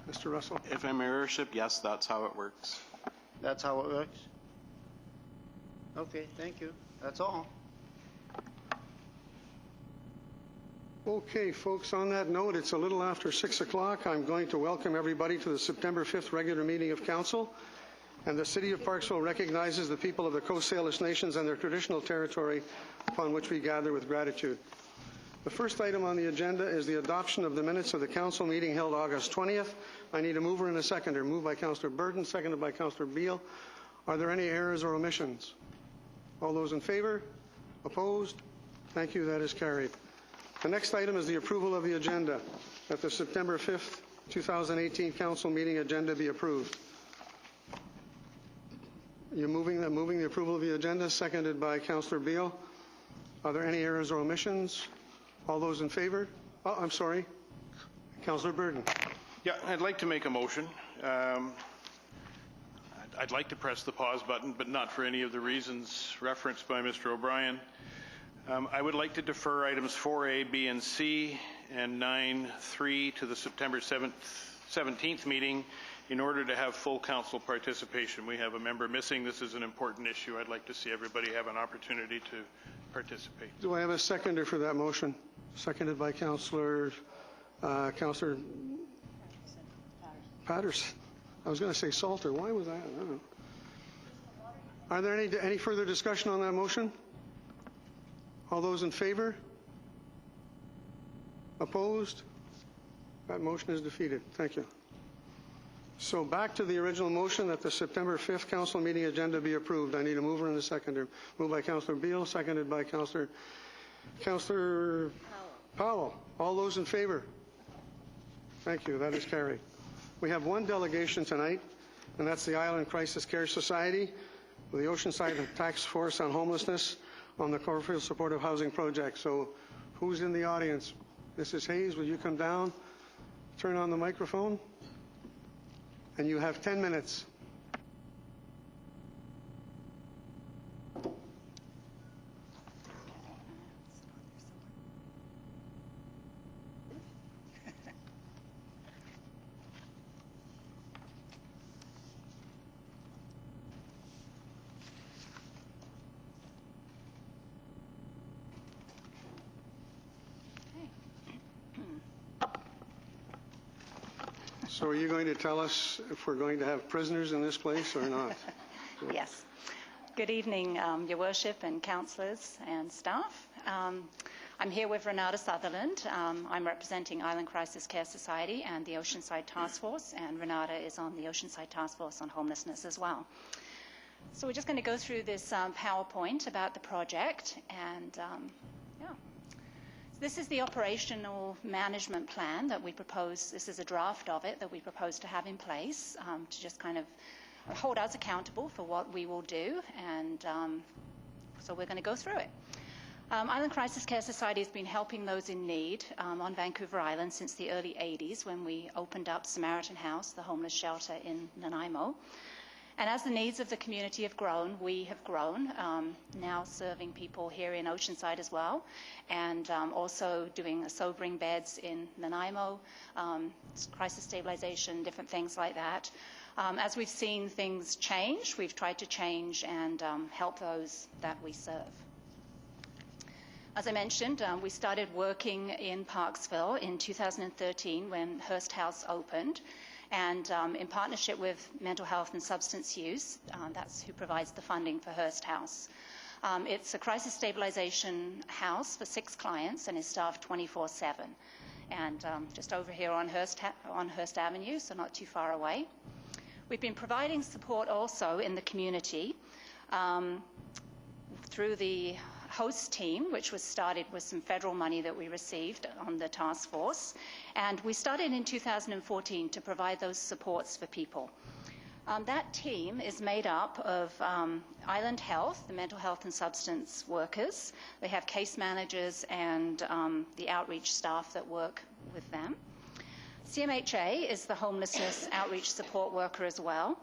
Mr. Russell? If I'm Your Worship, yes, that's how it works. That's how it works? Okay, thank you. That's all. Okay, folks, on that note, it's a little after 6 o'clock. I'm going to welcome everybody to the September 5th regular meeting of Council. And the City of Parksville recognizes the people of the Coast Salish Nations and their traditional territory upon which we gather with gratitude. The first item on the agenda is the adoption of the minutes of the Council meeting held August 20th. I need a mover and a seconder. Moved by Councillor Burden, seconded by Councillor Beale. Are there any errors or omissions? All those in favour? Opposed? Thank you. That is carried. The next item is the approval of the agenda. That the September 5th, 2018 Council meeting agenda be approved. You're moving the approval of the agenda, seconded by Councillor Beale. Are there any errors or omissions? All those in favour? Oh, I'm sorry. Councillor Burden. Yeah, I'd like to make a motion. I'd like to press the pause button, but not for any of the reasons referenced by Mr. O'Brien. I would like to defer items 4A, B, and C and 9.3 to the September 17th meeting in order to have full council participation. We have a member missing. This is an important issue. I'd like to see everybody have an opportunity to participate. Do I have a seconder for that motion? Seconded by Councillor Patterson. I was going to say Salter. Why was that? I don't know. Are there any further discussion on that motion? All those in favour? Opposed? That motion is defeated. Thank you. So back to the original motion that the September 5th Council meeting agenda be approved. I need a mover and a seconder. Moved by Councillor Beale, seconded by Councillor Powell. All those in favour? Thank you. That is carried. We have one delegation tonight, and that's the Island Crisis Care Society with the Oceanside Task Force on Homelessness on the Corfield Supportive Housing Project. So who's in the audience? Mrs. Hayes, will you come down, turn on the microphone? And you have 10 minutes. So are you going to tell us if we're going to have prisoners in this place or not? Yes. Good evening, Your Worship and councillors and staff. I'm here with Renata Sutherland. I'm representing Island Crisis Care Society and the Oceanside Task Force, and Renata is on the Oceanside Task Force on Homelessness as well. So we're just going to go through this PowerPoint about the project, and this is the operational management plan that we propose. This is a draft of it that we propose to have in place to just kind of hold us accountable for what we will do, and so we're going to go through it. Island Crisis Care Society has been helping those in need on Vancouver Island since the early 80s when we opened up Samaritan House, the homeless shelter in Nanaimo. And as the needs of the community have grown, we have grown, now serving people here in Oceanside as well, and also doing sobering beds in Nanaimo, crisis stabilization, different things like that. As we've seen things change, we've tried to change and help those that we serve. As I mentioned, we started working in Parksville in 2013 when Hearst House opened. And in partnership with Mental Health and Substance Use, that's who provides the funding for Hearst House. It's a crisis stabilization house for 6 clients and is staffed 24/7. And just over here on Hearst Avenue, so not too far away. We've been providing support also in the community through the host team, which was started with some federal money that we received on the task force. And we started in 2014 to provide those supports for people. That team is made up of Island Health, the mental health and substance workers. They have case managers and the outreach staff that work with them. CMHA is the homelessness outreach support worker as well.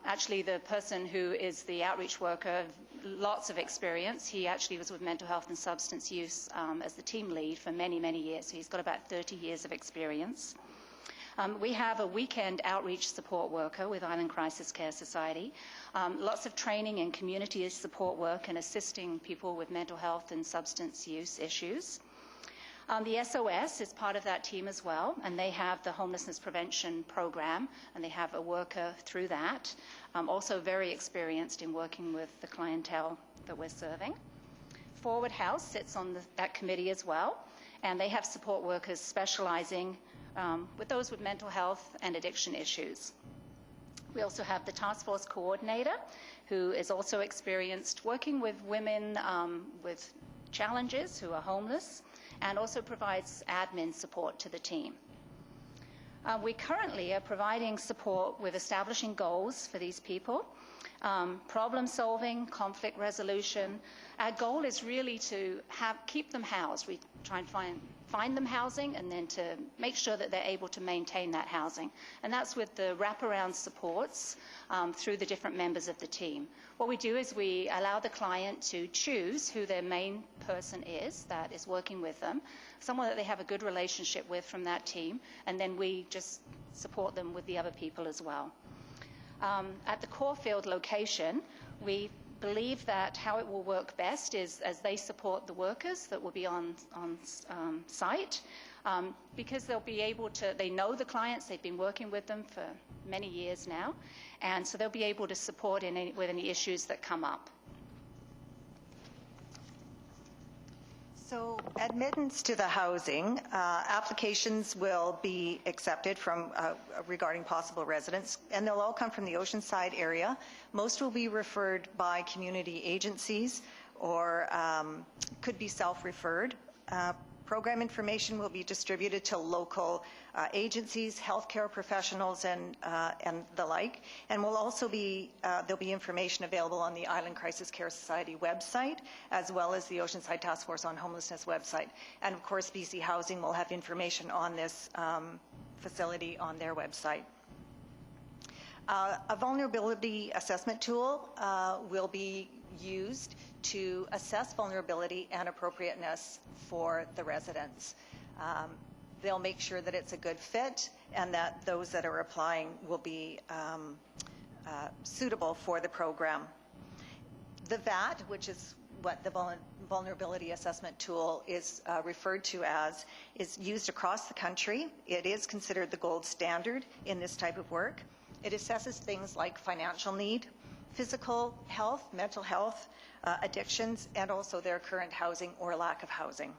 Actually, the person who is the outreach worker lots of experience. He actually was with mental health and substance use as the team lead for many, many years. So he's got about 30 years of experience. We have a weekend outreach support worker with Island Crisis Care Society. Lots of training in community support work and assisting people with mental health and substance use issues. The SOS is part of that team as well, and they have the homelessness prevention program, and they have a worker through that, also very experienced in working with the clientele that we're serving. Forward House sits on that committee as well, and they have support workers specializing with those with mental health and addiction issues. We also have the task force coordinator, who is also experienced working with women with challenges who are homeless, and also provides admin support to the team. We currently are providing support with establishing goals for these people, problem solving, conflict resolution. Our goal is really to keep them housed. We try and find them housing and then to make sure that they're able to maintain that housing. And that's with the wraparound supports through the different members of the team. What we do is we allow the client to choose who their main person is that is working with them, someone that they have a good relationship with from that team, and then we just support them with the other people as well. At the Corfield location, we believe that how it will work best is as they support the workers that will be on site, because they'll be able to, they know the clients, they've been working with them for many years now, and so they'll be able to support with any issues that come up. So admittance to the housing, applications will be accepted from regarding possible residents, and they'll all come from the Oceanside area. Most will be referred by community agencies or could be self-referred. Program information will be distributed to local agencies, healthcare professionals, and the like. And will also be there'll be information available on the Island Crisis Care Society website, as well as the Oceanside Task Force on Homelessness website. And of course, BC Housing will have information on this facility on their website. A vulnerability assessment tool will be used to assess vulnerability and appropriateness for the residents. They'll make sure that it's a good fit and that those that are applying will be suitable for the program. The VAT, which is what the vulnerability assessment tool is referred to as, is used across the country. It is considered the gold standard in this type of work. It assesses things like financial need, physical health, mental health, addictions, and also their current housing or lack of housing.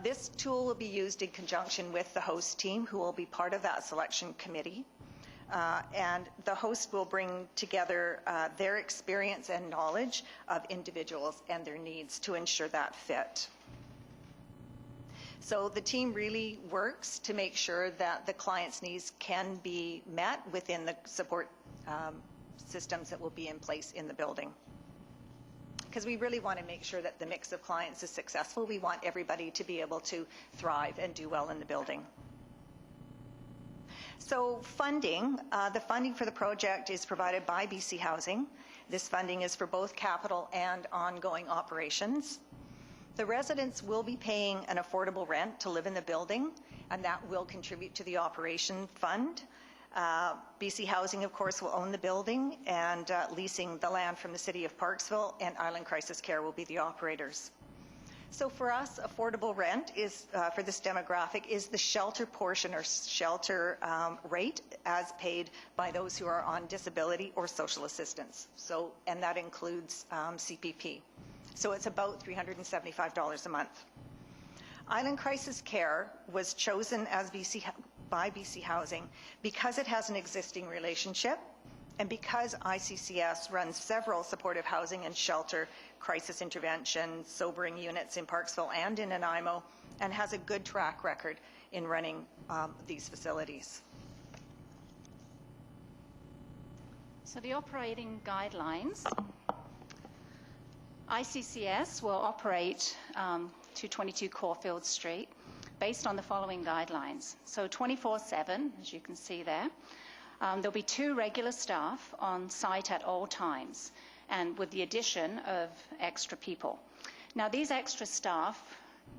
This tool will be used in conjunction with the host team, who will be part of that selection committee. And the host will bring together their experience and knowledge of individuals and their needs to ensure that fit. So the team really works to make sure that the client's needs can be met within the support systems that will be in place in the building. Because we really want to make sure that the mix of clients is successful. We want everybody to be able to thrive and do well in the building. So funding, the funding for the project is provided by BC Housing. This funding is for both capital and ongoing operations. The residents will be paying an affordable rent to live in the building, and that will contribute to the operation fund. BC Housing, of course, will own the building, and leasing the land from the City of Parksville, and Island Crisis Care will be the operators. So for us, affordable rent is, for this demographic, is the shelter portion or shelter rate as paid by those who are on disability or social assistance. So, and that includes CPP. So it's about $375 a month. Island Crisis Care was chosen as by BC Housing because it has an existing relationship and because ICCS runs several supportive housing and shelter crisis intervention sobering units in Parksville and in Nanaimo, and has a good track record in running these facilities. So the operating guidelines. ICCS will operate 222 Corfield Street based on the following guidelines. So 24/7, as you can see there. There'll be 2 regular staff on site at all times. and with the addition of extra people. Now, these extra staff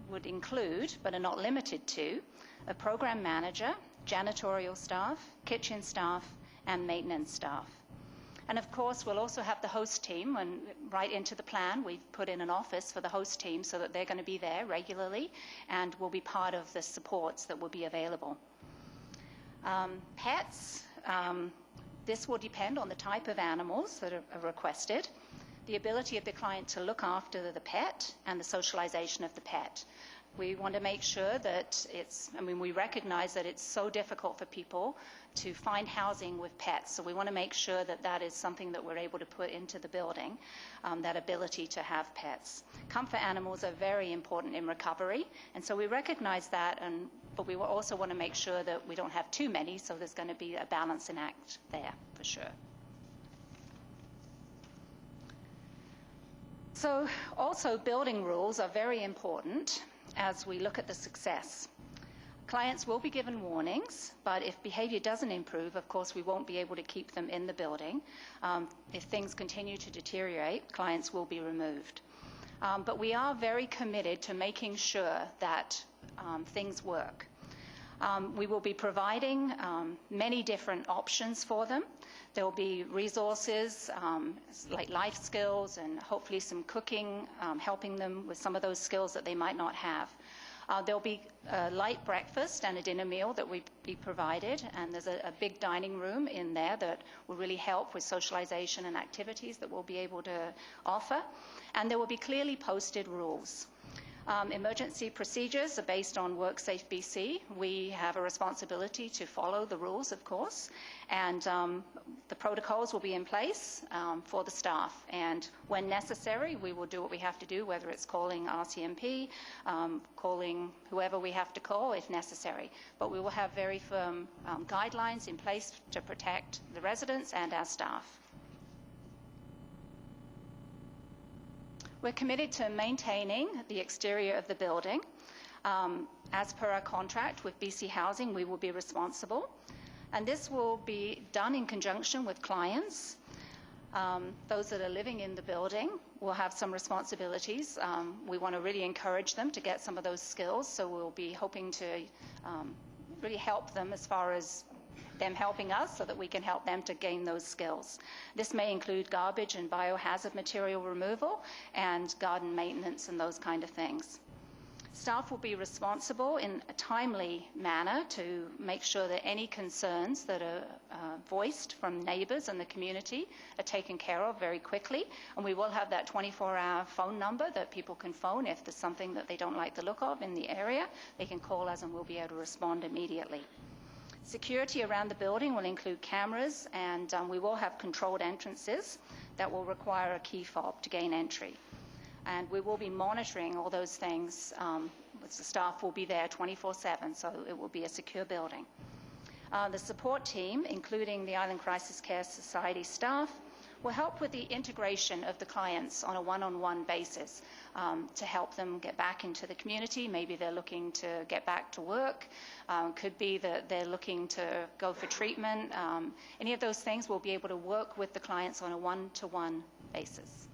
would include, but are not limited to, a program manager, janitorial staff, kitchen staff, and maintenance staff. And of course, we'll also have the host team, and right into the plan, we've put in an office for the host team so that they're going to be there regularly and will be part of the supports that will be available. Pets, this will depend on the type of animals that are requested, the ability of the client to look after the pet, and the socialization of the pet. We want to make sure that we recognize that it's so difficult for people to find housing with pets. So we want to make sure that that is something that we're able to put into the building, that ability to have pets. Comfort animals are very important in recovery, and so we recognize that, but we also want to make sure that we don't have too many, so there's going to be a balancing act there for sure. So also building rules are very important as we look at the success. Clients will be given warnings, but if behavior doesn't improve, of course, we won't be able to keep them in the building. If things continue to deteriorate, clients will be removed. But we are very committed to making sure that things work. We will be providing many different options for them. There will be resources like life skills and hopefully some cooking, helping them with some of those skills that they might not have. There'll be a light breakfast and a dinner meal that will be provided, and there's a big dining room in there that will really help with socialization and activities that we'll be able to offer. And there will be clearly posted rules. Emergency procedures are based on WorkSafe BC. We have a responsibility to follow the rules, of course, and the protocols will be in place for the staff. And when necessary, we will do what we have to do, whether it's calling RCMP, calling whoever we have to call if necessary. But we will have very firm guidelines in place to protect the residents and our staff. We're committed to maintaining the exterior of the building. As per our contract with BC Housing, we will be responsible. And this will be done in conjunction with clients. Those that are living in the building will have some responsibilities. We want to really encourage them to get some of those skills, so we'll be hoping to really help them as far as them helping us so that we can help them to gain those skills. This may include garbage and biohazard material removal and garden maintenance and those kind of things. Staff will be responsible in a timely manner to make sure that any concerns that are voiced from neighbours and the community are taken care of very quickly. And we will have that 24-hour phone number that people can phone if there's something that they don't like the look of in the area. They can call us and we'll be able to respond immediately. Security around the building will include cameras, and we will have controlled entrances that will require a key fob to gain entry. And we will be monitoring all those things. The staff will be there 24/7, so it will be a secure building. The support team, including the Island Crisis Care Society staff, will help with the integration of the clients on a one-on-one basis to help them get back into the community. Maybe they're looking to get back to work. Could be that they're looking to go for treatment. Any of those things, we'll be able to work with the clients on a one-to-one basis.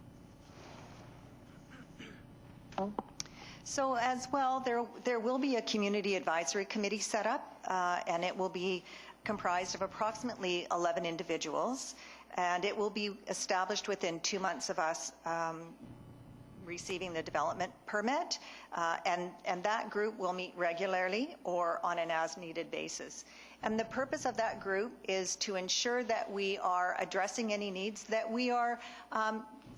So as well, there will be a community advisory committee set up, and it will be comprised of approximately 11 individuals, and it will be established within 2 months of us receiving the development permit, and that group will meet regularly or on an as-needed basis. And the purpose of that group is to ensure that we are addressing any needs, that we are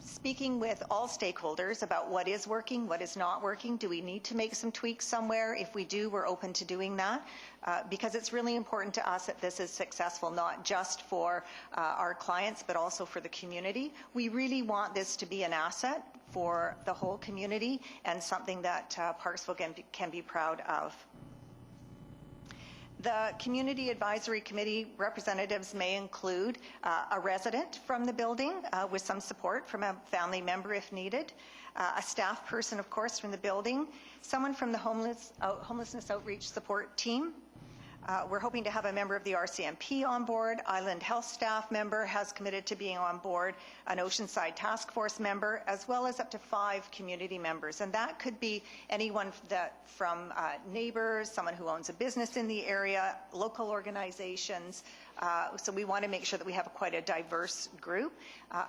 speaking with all stakeholders about what is working, what is not working. Do we need to make some tweaks somewhere? If we do, we're open to doing that, because it's really important to us that this is successful, not just for our clients, but also for the community. We really want this to be an asset for the whole community and something that Parksville can be proud of. The Community Advisory Committee representatives may include a resident from the building with some support from a family member if needed, a staff person, of course, from the building, someone from the homelessness outreach support team, We're hoping to have a member of the RCMP on board. Island Health staff member has committed to being on board, an Oceanside Task Force member, as well as up to 5 community members. And that could be anyone from neighbors, someone who owns a business in the area, local organizations. So we want to make sure that we have quite a diverse group.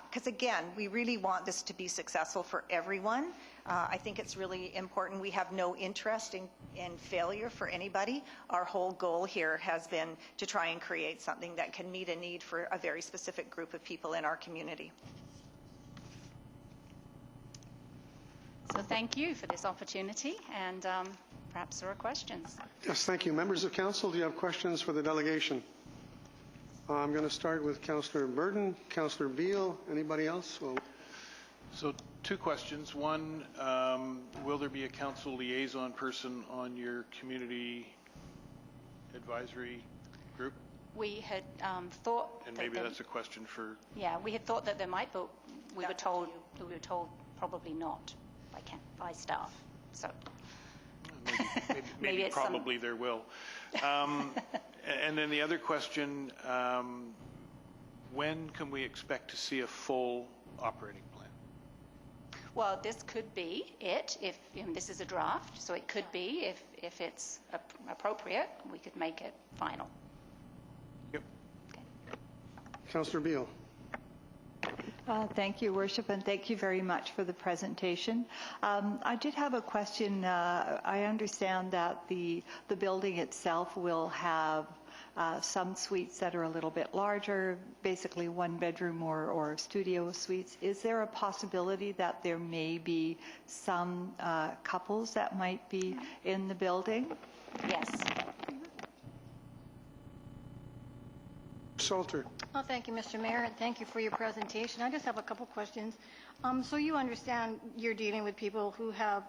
Because again, we really want this to be successful for everyone. I think it's really important. We have no interest in failure for anybody. Our whole goal here has been to try and create something that can meet a need for a very specific group of people in our community. So thank you for this opportunity, and perhaps there are questions. Yes, thank you. Members of council, do you have questions for the delegation? I'm going to start with Councillor Burden, Councillor Beale. Anybody else? So 2 questions. One, will there be a council liaison person on your community advisory group? We had thought, And maybe that's a question for... yeah, we had thought that there might, but we were told probably not by staff. So Maybe it's probably there will. And then the other question, when can we expect to see a full operating plan? Well, this could be it if this is a draft, so it could be if it's appropriate, we could make it final. Yep. Okay. Councillor Beale. Thank you, Worship, and thank you very much for the presentation. I did have a question. I understand that the building itself will have some suites that are a little bit larger, basically 1-bedroom or studio suites. Is there a possibility that there may be some couples that might be in the building? Yes. Salter. Oh, thank you, Mr. Mayor, and thank you for your presentation. I just have a couple questions. So you understand you're dealing with people who have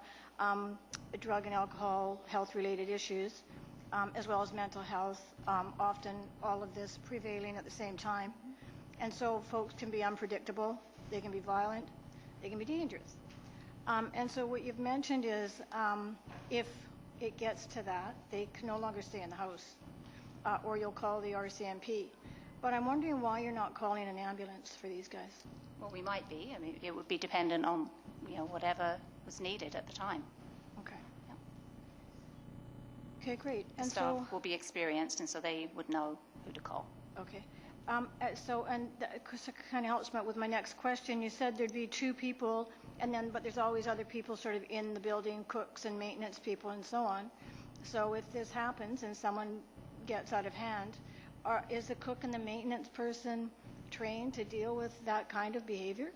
drug and alcohol health-related issues, as well as mental health, often all of this prevailing at the same time. And so folks can be unpredictable, they can be violent, they can be dangerous. And so what you've mentioned is if it gets to that, they can no longer stay in the house, or you'll call the RCMP. But I'm wondering why you're not calling an ambulance for these guys. Well, we might be. I mean, it would be dependent on, whatever was needed at the time. Okay. Yeah. Okay, great. The And staff so, will be experienced, and so they would know who to call. okay. And that kind of helps me with my next question. You said there'd be 2 people, but there's always other people sort of in the building, cooks and maintenance people and so on. So if this happens and someone gets out of hand, is the cook and the maintenance person trained to deal with that kind of behavior?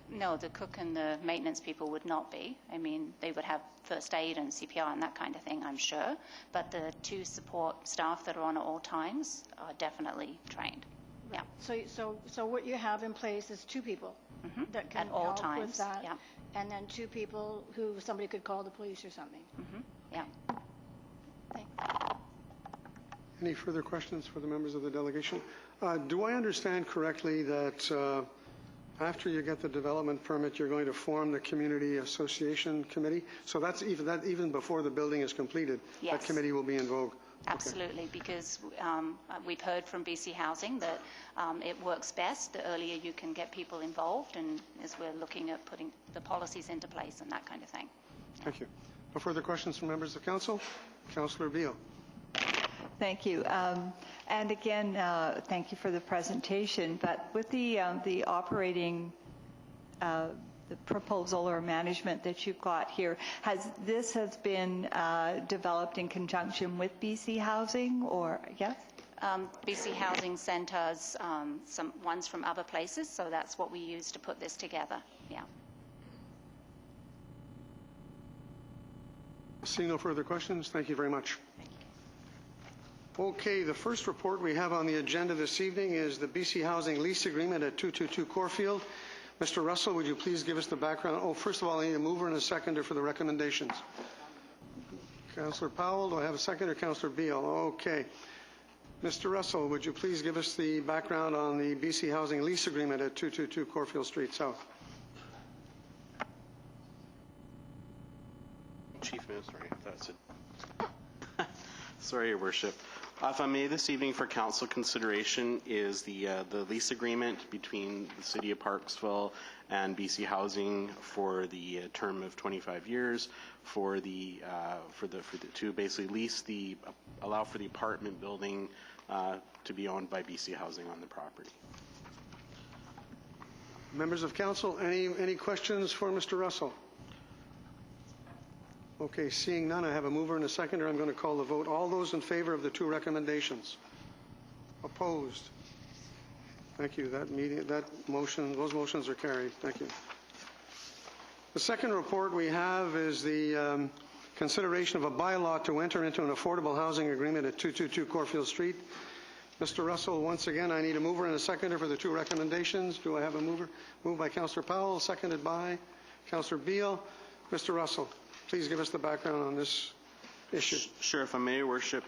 No, the cook and the maintenance people would not be. I mean, they would have first aid and CPR and that kind of thing, I'm sure. But the 2 support staff that are on at all times are definitely trained. Yeah. So what you have in place is 2 people that can At all help times, with that, yeah. and then 2 people who somebody could call the police or something. Yeah. Thanks. Any further questions for the members of the delegation? Do I understand correctly that after you get the development permit, you're going to form the Community Association Committee? So that's even before the building is completed, Yes. that committee will be in vogue? Absolutely, because we've heard from BC Housing that it works best the earlier you can get people involved, and as we're looking at putting the policies into place and that kind of thing. Thank you. No further questions from members of council? Councillor Beale. Thank you. And again, thank you for the presentation. But with the operating the proposal or management that you've got here, has been developed in conjunction with BC Housing, or yes? BC Housing sent us some ones from other places, so that's what we use to put this together. Yeah. Seeing no further questions, thank you very much. Okay, the first report we have on the agenda this evening is the BC Housing lease agreement at 222 Corfield. Mr. Russell, would you please give us the background? Oh, first of all, I need a mover and a seconder for the recommendations. Councillor Powell, do I have a seconder? Councillor Beale. Okay. Mr. Russell, would you please give us the background on the BC Housing lease agreement at 222 Corfield Street South? Chief Minister, that's it. Sorry, Your Worship. If I may, this evening for council consideration is the lease agreement between the City of Parksville and BC Housing for the term of 25 years to basically lease allow for the apartment building to be owned by BC Housing on the property. Members of council, any questions for Mr. Russell? Okay, seeing none, I have a mover and a seconder. I'm going to call the vote. All those in favor of the two recommendations? Opposed? Thank you. Those motions are carried. Thank you. The second report we have is the consideration of a bylaw to enter into an affordable housing agreement at 222 Corfield Street. Mr. Russell, once again, I need a mover and a seconder for the two recommendations. Do I have a mover? Moved by Councillor Powell, seconded by Councillor Beale. Mr. Russell, please give us the background on this issue. Sure, if I may, Your Worship.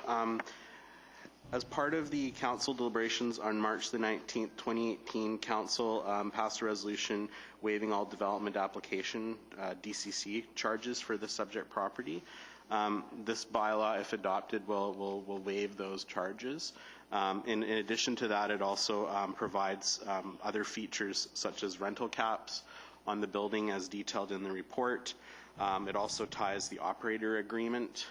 As part of the council deliberations on March the 19th, 2018, council passed a resolution waiving all development application DCC charges for the subject property. This bylaw, if adopted, will waive those charges. In addition to that, it also provides other features such as rental caps on the building as detailed in the report. It also ties the operator agreement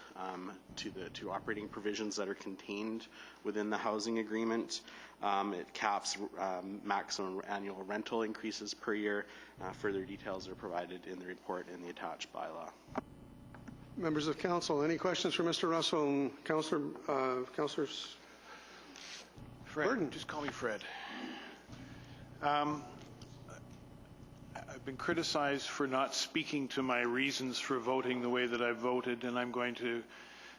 to operating provisions that are contained within the housing agreement. It caps maximum annual rental increases per year. Further details are provided in the report in the attached bylaw. Members of council, any questions for Mr. Russell and Councillors? Fred, Burden. just call me Fred. I've been criticized for not speaking to my reasons for voting the way that I voted, and I'm going to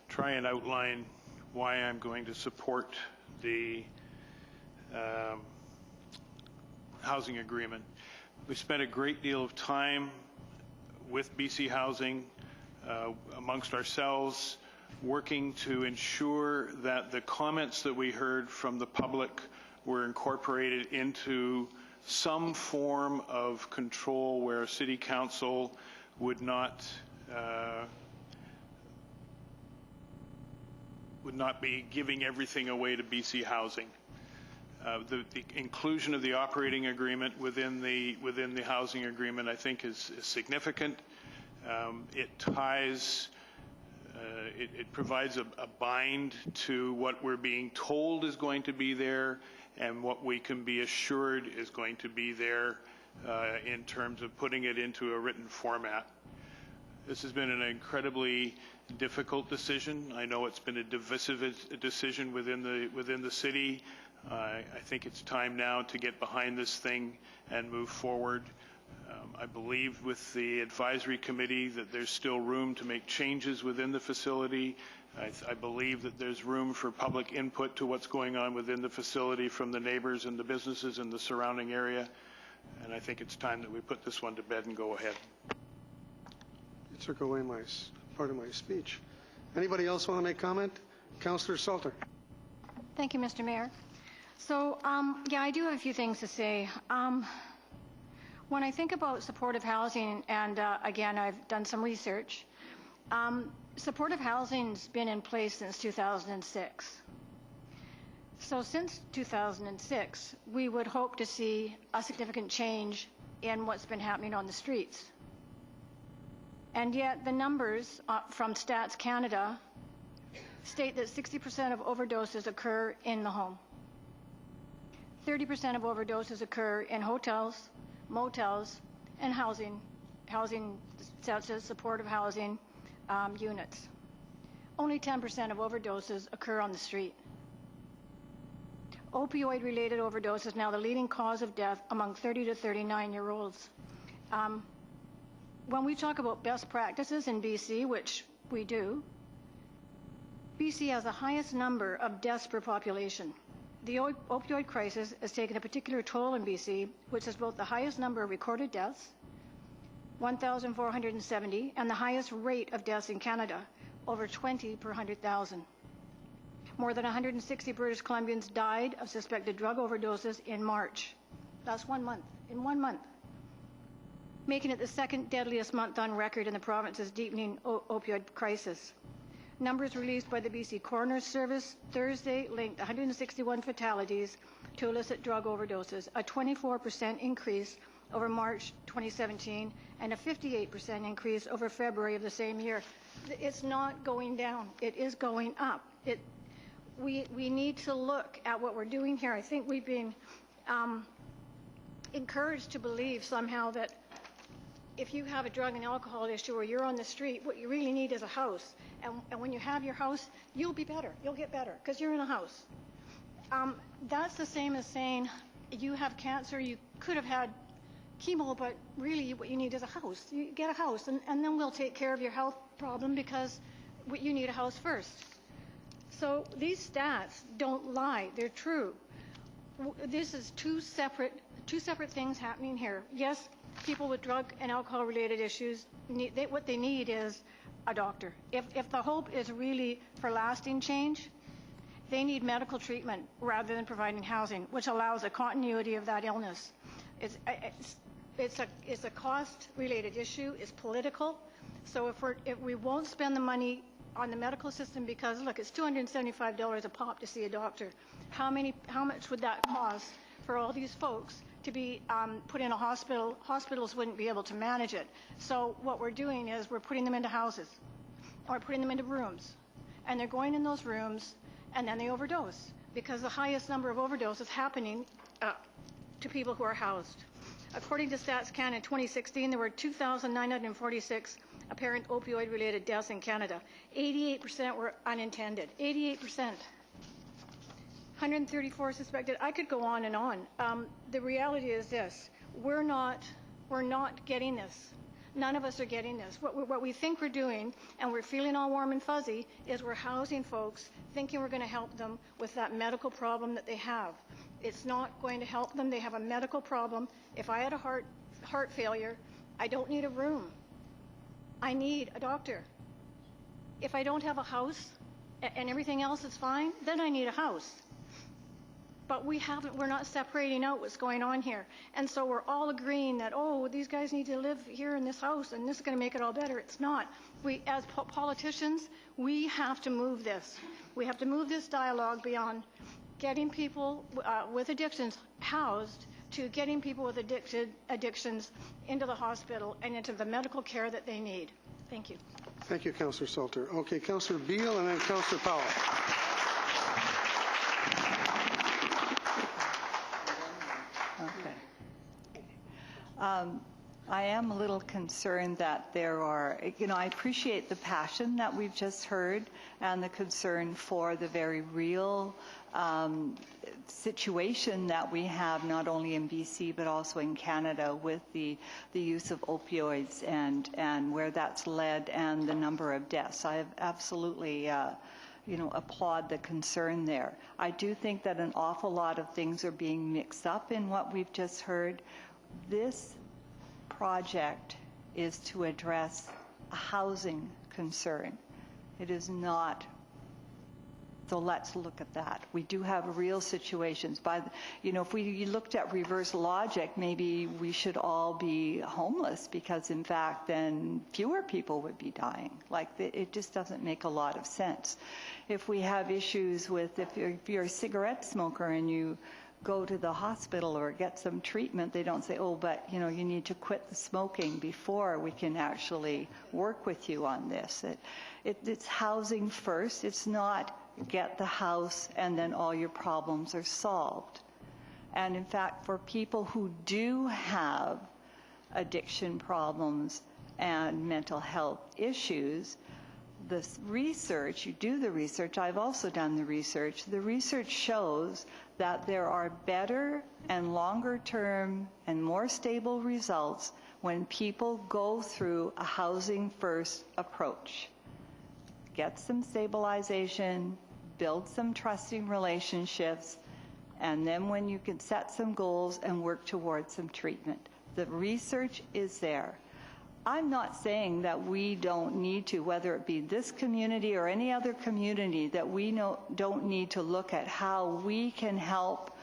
try and outline why I'm going to support the housing agreement. We spent a great deal of time with BC Housing, amongst ourselves, working to ensure that the comments that we heard from the public were incorporated into some form of control where City Council would not be giving everything away to BC Housing. The inclusion of the operating agreement within the housing agreement, I think, is significant. It ties. It provides a bind to what we're being told is going to be there and what we can be assured is going to be there in terms of putting it into a written format. This has been an incredibly difficult decision. I know it's been a divisive decision within the city. I think it's time now to get behind this thing and move forward. I believe with the advisory committee that there's still room to make changes within the facility. I believe that there's room for public input to what's going on within the facility from the neighbors and the businesses in the surrounding area. And I think it's time that we put this one to bed and go ahead. You took away part of my speech. Anybody else want to make comment? Councillor Salter. Thank you, Mr. Mayor. So, yeah, I do have a few things to say. When I think about supportive housing, and again, I've done some research, supportive housing's been in place since 2006. So since 2006, we would hope to see a significant change in what's been happening on the streets. And yet the numbers from Stats Canada state that 60% of overdoses occur in the home. 30% of overdoses occur in hotels, motels, and housing such as supportive housing units. Only 10% of overdoses occur on the street. Opioid-related overdose is now the leading cause of death among 30 to 39-year-olds. When we talk about best practices in BC, which we do, BC has the highest number of deaths per population. The opioid crisis has taken a particular toll in BC, which has both the highest number of recorded deaths, 1,470, and the highest rate of deaths in Canada, over 20 per 100,000. More than 160 British Columbians died of suspected drug overdoses in March. That's 1 month, in 1 month, making it the second deadliest month on record in the province's deepening opioid crisis. Numbers released by the BC Coroner's Service Thursday linked 161 fatalities to illicit drug overdoses, a 24% increase over March 2017 and a 58% increase over February of the same year. It's not going down. It is going up. We need to look at what we're doing here. I think we've been encouraged to believe somehow that if you have a drug and alcohol issue or you're on the street, what you really need is a house. And when you have your house, you'll be better. You'll get better because you're in a house. That's the same as saying you have cancer, you could have had chemo, but really what you need is a house. You get a house, and then we'll take care of your health problem because you need a house first. So these stats don't lie. They're true. This is two separate things happening here. Yes, people with drug and alcohol-related issues, what they need is a doctor. If the hope is really for lasting change, they need medical treatment rather than providing housing, which allows a continuity of that illness. It's a cost-related issue. It's political. So if we won't spend the money on the medical system because, look, it's $275 a pop to see a doctor. How much would that cost for all these folks to be put in a hospital? Hospitals wouldn't be able to manage it. So what we're doing is we're putting them into houses or putting them into rooms. And they're going in those rooms and then they overdose because the highest number of overdoses happening to people who are housed. According to Stats Canada in 2016, there were 2,946 apparent opioid-related deaths in Canada. 88% were unintended. 88%. 134 suspected. I could go on and on. The reality is this: we're not getting this. None of us are getting this. What we think we're doing, and we're feeling all warm and fuzzy, is we're housing folks, thinking we're going to help them with that medical problem that they have. It's not going to help them. They have a medical problem. If I had a heart failure, I don't need a room. I need a doctor. If I don't have a house and everything else is fine, then I need a house. But we're not separating out what's going on here. And so we're all agreeing that, oh, these guys need to live here in this house and this is going to make it all better. It's not. We, as politicians, we have to move this. We have to move this dialogue beyond getting people with addictions housed to getting people with addictions into the hospital and into the medical care that they need. Thank you. Thank you, Councillor Salter. Okay, Councillor Beale and then Councillor Powell. I am a little concerned that there are, I appreciate the passion that we've just heard and the concern for the very real situation that we have not only in BC but also in Canada with the use of opioids and where that's led and the number of deaths. I absolutely applaud the concern there. I do think that an awful lot of things are being mixed up in what we've just heard. This project is to address a housing concern. It is not. So let's look at that. We do have real situations. If we looked at reverse logic, maybe we should all be homeless because, in fact, then fewer people would be dying. It just doesn't make a lot of sense. If we have issues with, if you're a cigarette smoker and you go to the hospital or get some treatment, they don't say, oh, but you need to quit the smoking before we can actually work with you on this. It's housing first. It's not get the house and then all your problems are solved. And in fact, for people who do have addiction problems and mental health issues, the research, you do the research, I've also done the research shows that there are better and longer term and more stable results when people go through a housing first approach. Get some stabilization, build some trusting relationships, and then when you can set some goals and work towards some treatment. The research is there. I'm not saying that we don't need to, whether it be this community or any other community, that we don't need to look at how we can help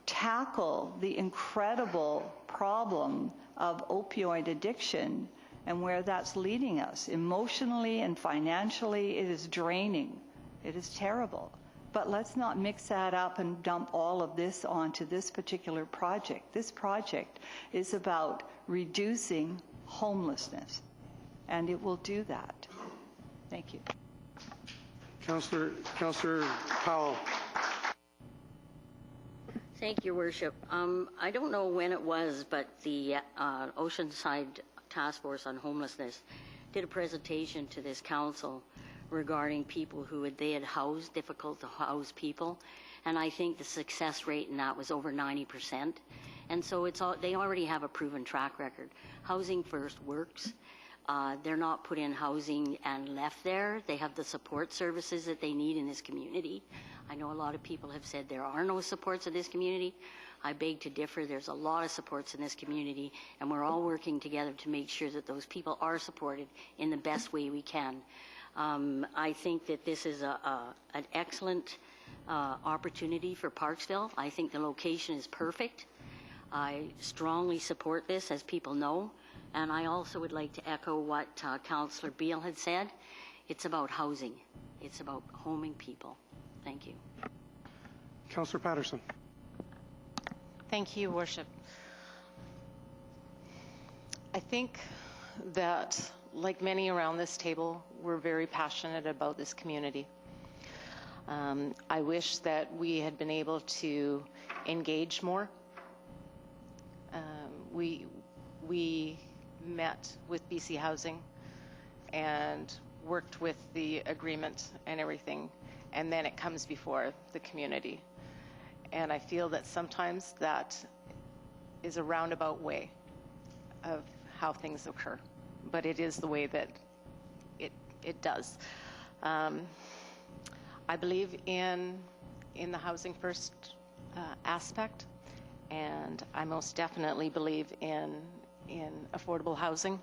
tackle the incredible problem of opioid addiction and where that's leading us. Emotionally and financially, it is draining. It is terrible. But let's not mix that up and dump all of this onto this particular project. This project is about reducing homelessness, and it will do that. Thank you. Councillor Powell. Thank you, Worship. I don't know when it was, but the Oceanside Task Force on Homelessness did a presentation to this council regarding people who they had housed, difficult to house people, and I think the success rate in that was over 90%. And so they already have a proven track record. Housing First works. They're not put in housing and left there. They have the support services that they need in this community. I know a lot of people have said there are no supports in this community. I beg to differ. There's a lot of supports in this community, and we're all working together to make sure that those people are supported in the best way we can. I think that this is an excellent opportunity for Parksville. I think the location is perfect. I strongly support this, as people know. And I also would like to echo what Councillor Beale had said. It's about housing. It's about homing people. Thank you. Councillor Patterson. Thank you, Worship. I think that, like many around this table, we're very passionate about this community. I wish that we had been able to engage more. We met with BC Housing and worked with the agreement and everything, and then it comes before the community. And I feel that sometimes that is a roundabout way of how things occur, but it is the way that it does. I believe in the Housing First aspect, and I most definitely believe in affordable housing.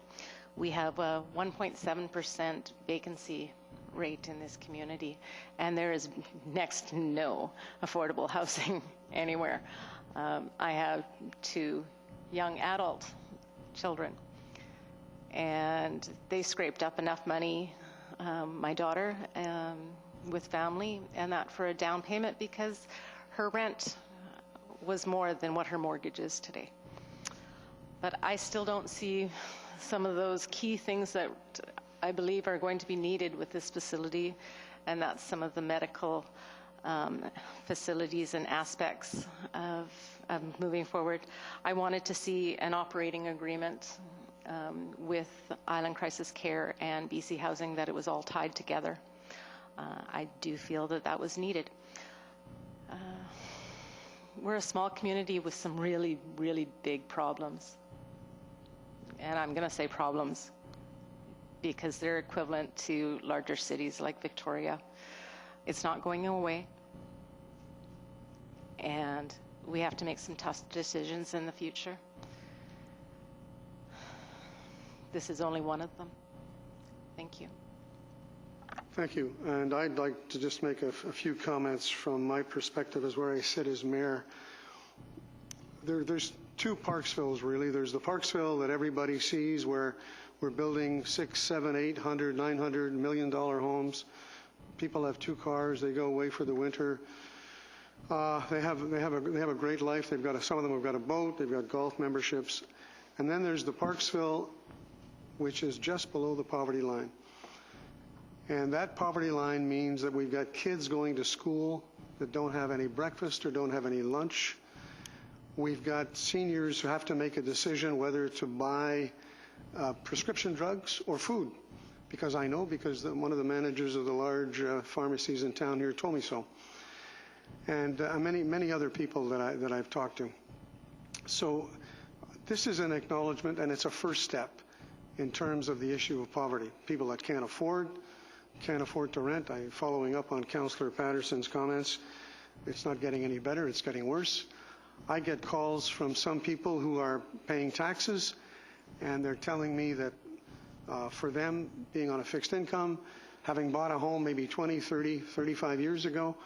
We have a 1.7% vacancy rate in this community, and there is next to no affordable housing anywhere. I have 2 young adult children, and they scraped up enough money, my daughter, with family, and that for a down payment because her rent was more than what her mortgage is today. But I still don't see some of those key things that I believe are going to be needed with this facility, and that's some of the medical facilities and aspects of moving forward. I wanted to see an operating agreement with Island Crisis Care and BC Housing, that it was all tied together. I do feel that that was needed. We're a small community with some really, really big problems. And I'm going to say problems because they're equivalent to larger cities like Victoria. It's not going away. And we have to make some tough decisions in the future. This is only one of them. Thank you. Thank you. And I'd like to just make a few comments from my perspective as where I sit as mayor. There's 2 Parksvilles, really. There's the Parksville that everybody sees where we're building $600, $700, $800, $900 million homes. People have 2 cars. They go away for the winter. They have a great life. Some of them have got a boat. They've got golf memberships. And then there's the Parksville, which is just below the poverty line. And that poverty line means that we've got kids going to school that don't have any breakfast or don't have any lunch. We've got seniors who have to make a decision whether to buy prescription drugs or food. Because I know, because one of the managers of the large pharmacies in town here told me so. And many other people that I've talked to. So this is an acknowledgement, and it's a first step in terms of the issue of poverty. People that can't afford to rent. Following up on Councillor Patterson's comments, it's not getting any better, it's getting worse. I get calls from some people who are paying taxes, and they're telling me that for them, being on a fixed income, having bought a home maybe 20, 30, 35 years ago,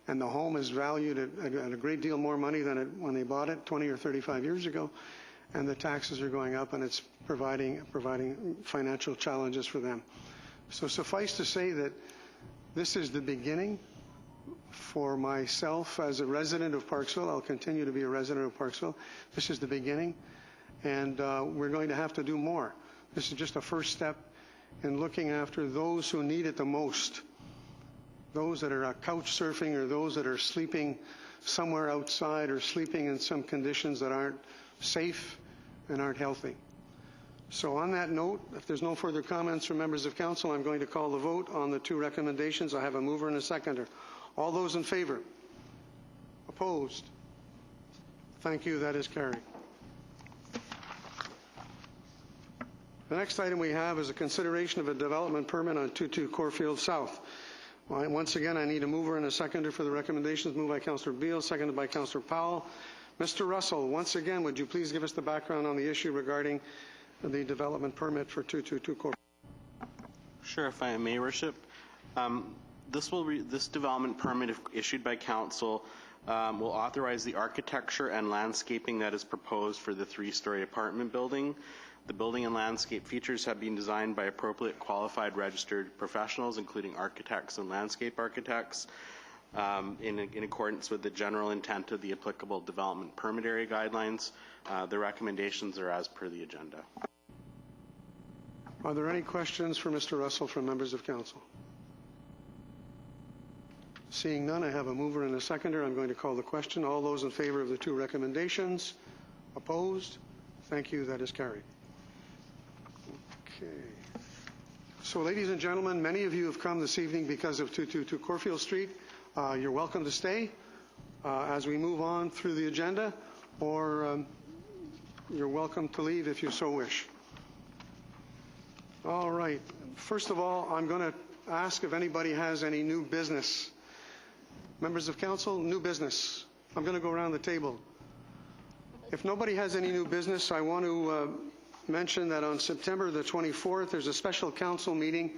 and the home is valued at a great deal more money than when they bought it 20 or 35 years ago, and the taxes are going up, and it's providing financial challenges for them. So suffice to say that this is the beginning for myself as a resident of Parksville. I'll continue to be a resident of Parksville. This is the beginning, and we're going to have to do more. This is just a first step in looking after those who need it the most, those that are couch surfing or those that are sleeping somewhere outside or sleeping in some conditions that aren't safe and aren't healthy. So on that note, if there's no further comments from members of council, I'm going to call the vote on the two recommendations. I have a mover and a seconder. All those in favor? Opposed? Thank you. That is carried. The next item we have is a consideration of a development permit on 22 Corfield South. Once again, I need a mover and a seconder for the recommendations. Moved by Councillor Beale, seconded by Councillor Powell. Mr. Russell, once again, would you please give us the background on the issue regarding the development permit for 222 Corfield? Sure, if I may, Your Worship. This development permit, if issued by council, will authorize the architecture and landscaping that is proposed for the 3-story apartment building. The building and landscape features have been designed by appropriate qualified registered professionals, including architects and landscape architects, in accordance with the general intent of the applicable development permit area guidelines. The recommendations are as per the agenda. Are there any questions for Mr. Russell from members of council? Seeing none, I have a mover and a seconder. I'm going to call the question. All those in favor of the two recommendations? Opposed? Thank you. That is carried. Okay. So, ladies and gentlemen, many of you have come this evening because of 222 Corfield Street. You're welcome to stay as we move on through the agenda, or you're welcome to leave if you so wish. All right. First of all, I'm going to ask if anybody has any new business. Members of council, new business. I'm going to go around the table. If nobody has any new business, I want to mention that on September the 24th, there's a special council meeting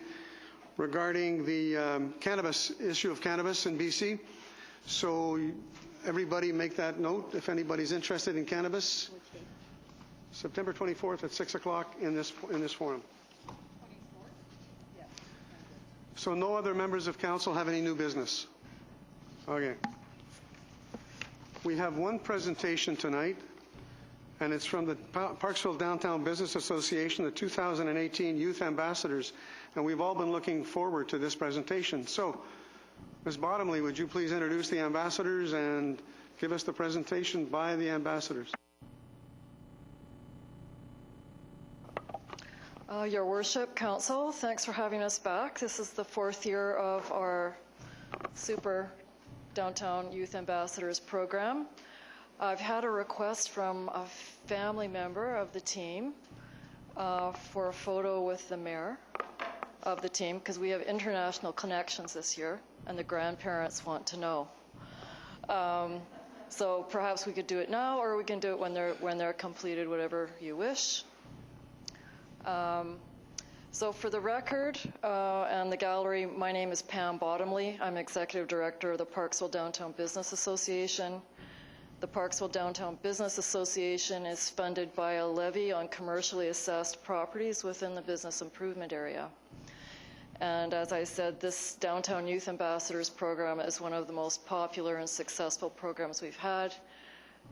regarding the cannabis issue of cannabis in BC. So everybody make that note if anybody's interested in cannabis. September 24th at 6 o'clock in this forum. So no other members of council have any new business? Okay. We have one presentation tonight, and it's from the Parksville Downtown Business Association, the 2018 Youth Ambassadors, and we've all been looking forward to this presentation. So, Ms. Bottomley, would you please introduce the ambassadors and give us the presentation by the ambassadors? Your Worship, Council, thanks for having us back. This is the 4th year of our Super Downtown Youth Ambassadors program. I've had a request from a family member of the team for a photo with the mayor of the team, because we have international connections this year and the grandparents want to know. So perhaps we could do it now, or we can do it when they're completed, whatever you wish. So for the record and the gallery, my name is Pam Bottomley. I'm Executive Director of the Parksville Downtown Business Association. The Parksville Downtown Business Association is funded by a levy on commercially assessed properties within the business improvement area. And as I said, this Downtown Youth Ambassadors program is one of the most popular and successful programs we've had.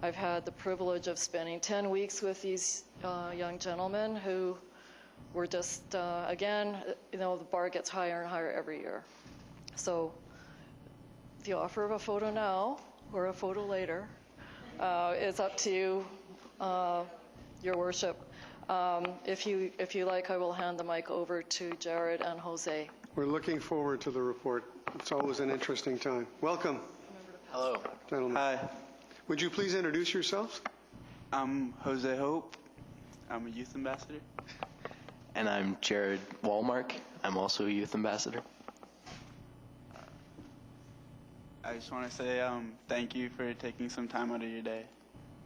I've had the privilege of spending 10 weeks with these young gentlemen who were just, again, you know, the bar gets higher and higher every year. So the offer of a photo now or a photo later is up to you, Your Worship. If you like, I will hand the mic over to Jared and Jose. We're looking forward to the report. It's always an interesting time. Welcome. Hello. Gentlemen. Hi. Would you please introduce yourselves? I'm Jose Hope. I'm a youth ambassador. And I'm Jared Walmark. I'm also a youth ambassador. I just want to say thank you for taking some time out of your day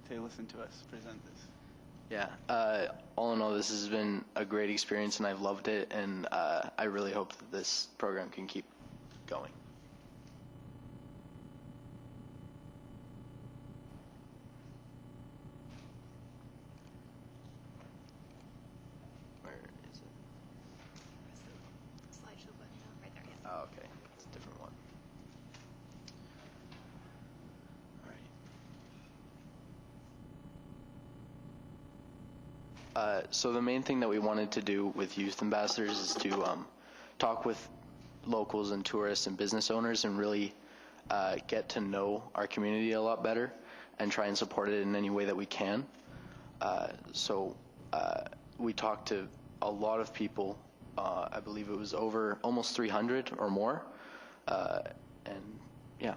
to listen to us present this. Yeah, all in all, this has been a great experience and I've loved it, and I really hope that this program can keep going. So the main thing that we wanted to do with youth ambassadors is to talk with locals and tourists and business owners and really get to know our community a lot better and try and support it in any way that we can. So we talked to a lot of people. I believe it was over almost 300 or more. And yeah.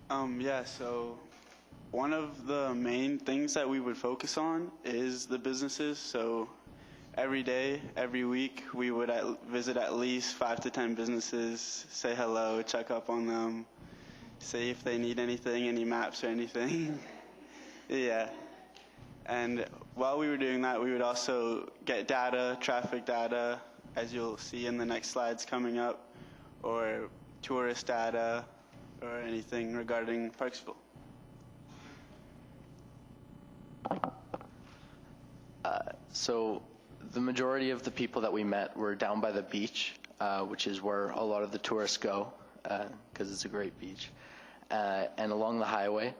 Yeah, so one of the main things that we would focus on is the businesses. So every day, every week, we would visit at least 5 to 10 businesses, say hello, check up on them, see if they need anything, any maps or anything. Yeah. And while we were doing that, we would also get data, traffic data, as you'll see in the next slides coming up, or tourist data, or anything regarding Parksville. So the majority of the people that we met were down by the beach, which is where a lot of the tourists go, because it's a great beach, and along the highway.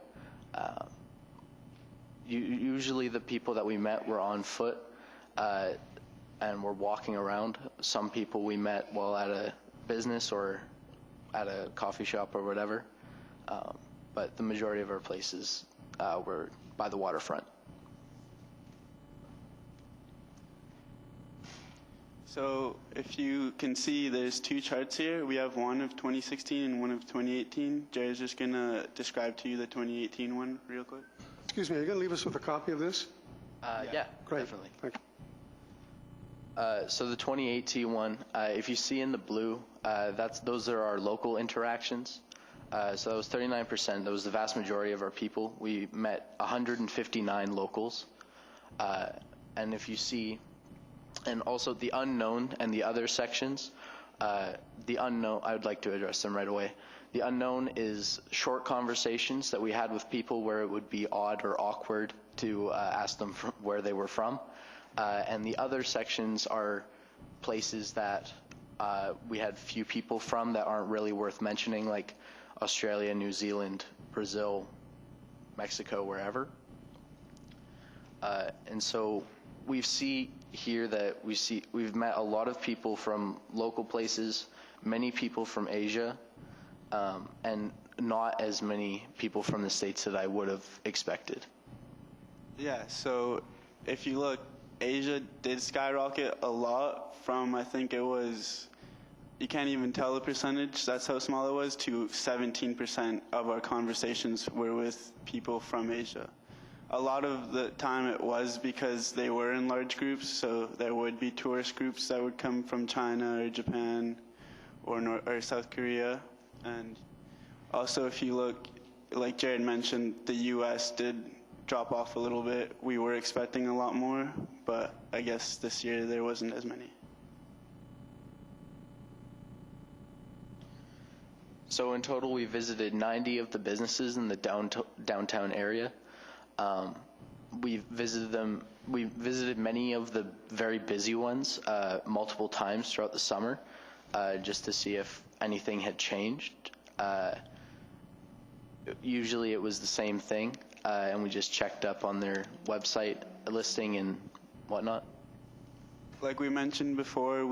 Usually the people that we met were on foot and were walking around. Some people we met while at a business or at a coffee shop or whatever, but the majority of our places were by the waterfront. So if you can see, there's 2 charts here. We have one of 2016 and one of 2018. Jerry's just going to describe to you the 2018 one real quick. Excuse me, are you going to leave us with a copy of this? Yeah, Great. definitely. Thank you. So the 2018 one, if you see in the blue, those are our local interactions. So that was 39%. That was the vast majority of our people. We met 159 locals. And if you see, and also the unknown and the other sections, the unknown, I would like to address them right away. The unknown is short conversations that we had with people where it would be odd or awkward to ask them where they were from. And the other sections are places that we had few people from that aren't really worth mentioning, like Australia, New Zealand, Brazil, Mexico, wherever. And so we see here that we've met a lot of people from local places, many people from Asia, and not as many people from the States that I would have expected. Yeah, so if you look, Asia did skyrocket a lot from, I think it was, you can't even tell the percentage, that's how small it was, to 17% of our conversations were with people from Asia. A lot of the time it was because they were in large groups, so there would be tourist groups that would come from China or Japan or South Korea. And also if you look, like Jared mentioned, the US did drop off a little bit. We were expecting a lot more, but I guess this year there wasn't as many. So in total, we visited 90 of the businesses in the downtown area. We visited many of the very busy ones multiple times throughout the summer, just to see if anything had changed. Usually it was the same thing, and we just checked up on their website listing and whatnot. Like we mentioned before,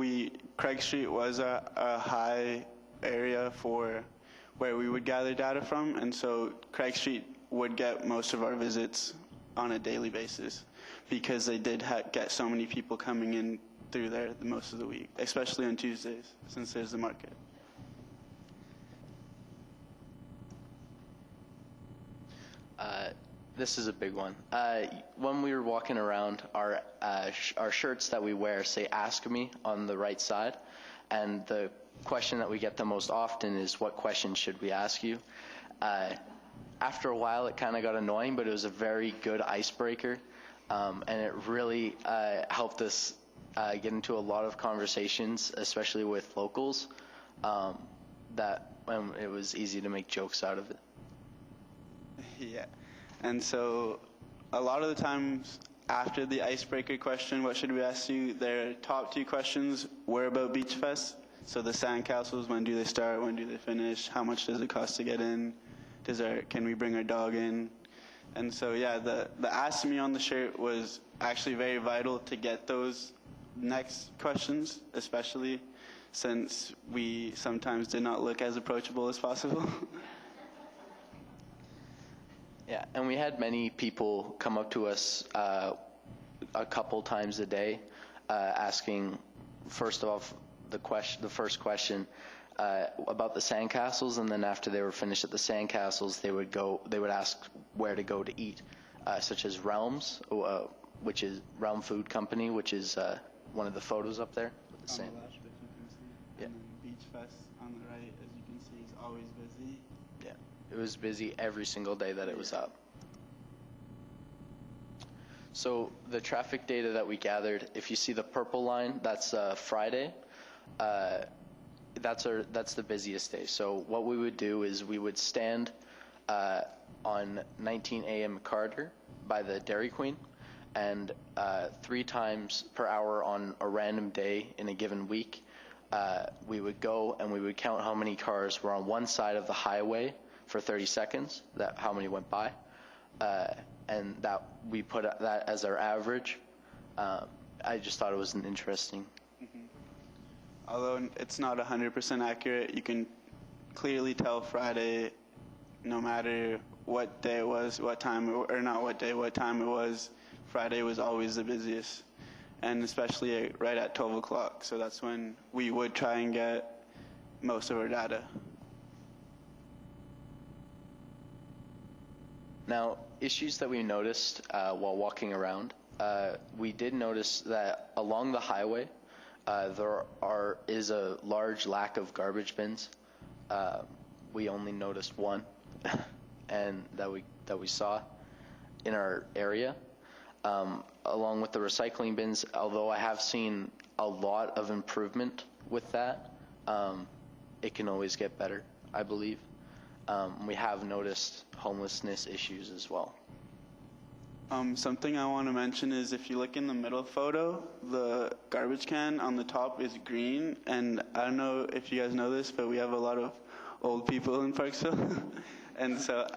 Craig Street was a high area for where we would gather data from, and so Craig Street would get most of our visits on a daily basis because they did get so many people coming in through there most of the week, especially on Tuesdays since there's the market. This is a big one. When we were walking around, our shirts that we wear say "Ask Me" on the right side, and the question that we get the most often is, "What question should we ask you?" After a while, it kind of got annoying, but it was a very good icebreaker, and it really helped us get into a lot of conversations, especially with locals, that it was easy to make jokes out of it. Yeah, and so a lot of the times after the icebreaker question, what should we ask you, their top 2 questions were about Beach Fest. So the sandcastles, when do they start, when do they finish, how much does it cost to get in, can we bring our dog in, And so, yeah, the ask me on the shirt was actually very vital to get those next questions, especially since we sometimes did not look as approachable as possible. Yeah, and we had many people come up to us a couple times a day asking, first off, the first question about the sandcastles, and then after they were finished at the sandcastles, they would ask where to go to eat, such as Realms, which is Realm Food Company, which is one of the photos up there with the sand. On the left, if you can see. Yeah. And then Beach Fest on the right, as you can see, is always busy. Yeah, it was busy every single day that it was up. So the traffic data that we gathered, if you see the purple line, that's Friday. That's the busiest day. So what we would do is we would stand on 19A and McCarter by the Dairy Queen, and 3 times per hour on a random day in a given week, we would go and we would count how many cars were on one side of the highway for 30 seconds, how many went by, and that we put that as our average. I just thought it was an interesting. Although it's not 100% accurate, you can clearly tell Friday, no matter what day it was, what time it was, Friday was always the busiest, and especially right at 12 o'clock. So that's when we would try and get most of our data. Now, issues that we noticed while walking around, we did notice that along the highway, there is a large lack of garbage bins. We only noticed one, and that we saw in our area. Along with the recycling bins, although I have seen a lot of improvement with that, it can always get better, I believe. We have noticed homelessness issues as well. Something I want to mention is if you look in the middle photo, the garbage can on the top is green, and I don't know if you guys know this, but we have a lot of old people in Parksville, and so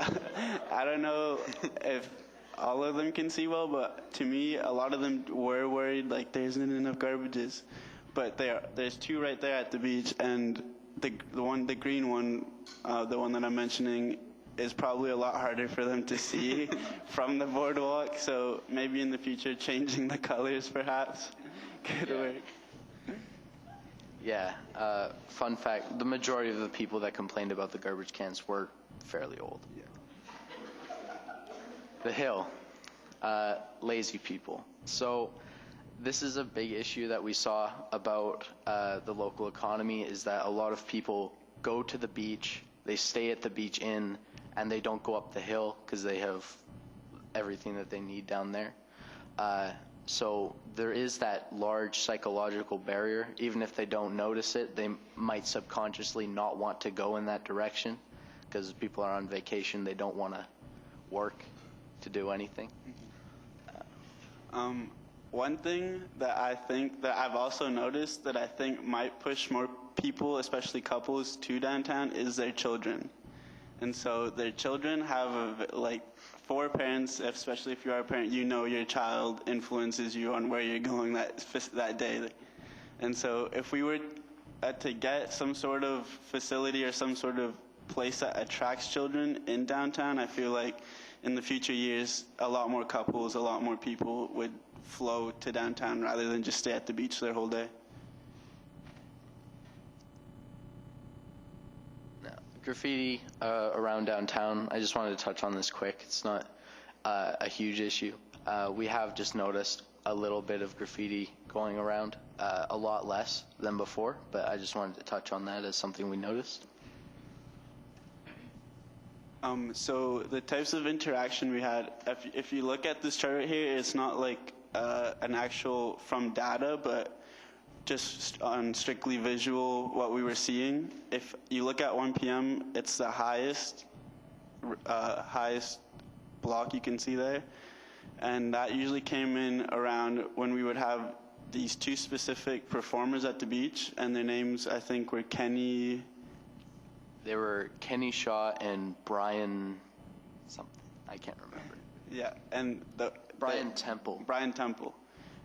I don't know if all of them can see well, but to me, a lot of them were worried like there isn't enough garbages, but there's 2 right there at the beach, and the green one, the one that I'm mentioning, is probably a lot harder for them to see from the boardwalk. So maybe in the future, changing the colors perhaps could work. Yeah. Fun fact: the majority of the people that complained about the garbage cans were fairly old. Yeah. The Hill, lazy people. So this is a big issue that we saw about the local economy, is that a lot of people go to the beach, they stay at the beach inn, and they don't go up the hill because they have everything that they need down there. So there is that large psychological barrier. Even if they don't notice it, they might subconsciously not want to go in that direction because people are on vacation, they don't want to work to do anything. One thing that I think that I've also noticed that I think might push more people, especially couples, to downtown is their children. And so their children have like 4 parents, especially if you are a parent, you know your child influences you on where you're going that day. And so if we were to get some sort of facility or some sort of place that attracts children in downtown, I feel like in the future years, a lot more couples, a lot more people would flow to downtown rather than just stay at the beach their whole day. Graffiti around downtown, I just wanted to touch on this quick. It's not a huge issue. We have just noticed a little bit of graffiti going around, a lot less than before, but I just wanted to touch on that as something we noticed. So the types of interaction we had, if you look at this chart right here, it's not like an actual from data, but just on strictly visual what we were seeing. If you look at 1 p.m., it's the highest block you can see there. And that usually came in around when we would have these 2 specific performers at the beach, and their names, I think, were Kenny. They were Kenny Shaw and Brian something. I can't remember. Yeah, and Brian Temple. Brian Temple.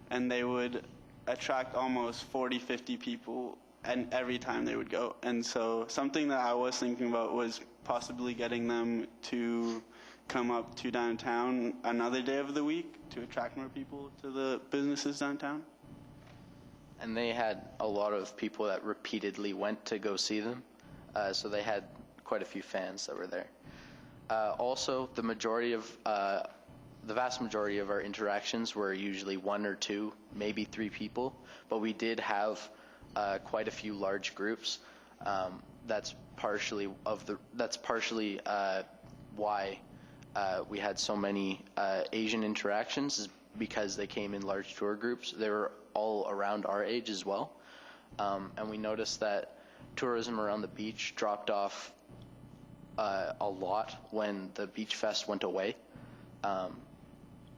And they would attract almost 40, 50 people and every time they would go. And so something that I was thinking about was possibly getting them to come up to downtown another day of the week to attract more people to the businesses downtown. And they had a lot of people that repeatedly went to go see them. So they had quite a few fans that were there. Also, the vast majority of our interactions were usually 1 or 2, maybe 3 people, but we did have quite a few large groups. That's partially why we had so many Asian interactions, is because they came in large tour groups. They were all around our age as well, and we noticed that tourism around the beach dropped off a lot when the Beach Fest went away.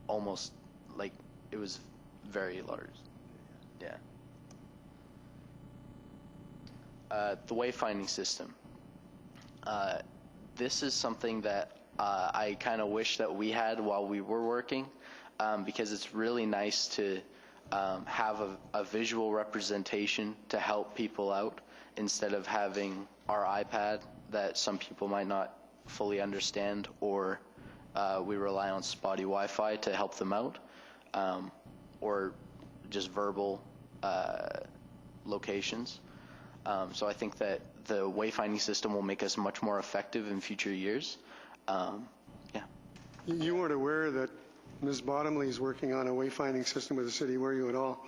Almost like it was very large. Yeah. The wayfinding system. This is something that I kind of wish that we had while we were working, because it's really nice to have a visual representation to help people out instead of having our iPad that some people might not fully understand, or we rely on spotty Wi-Fi to help them out, or just verbal locations. So I think that the wayfinding system will make us much more effective in future years. Yeah. You weren't aware that Ms. Bottomley is working on a wayfinding system with the city, were you at all?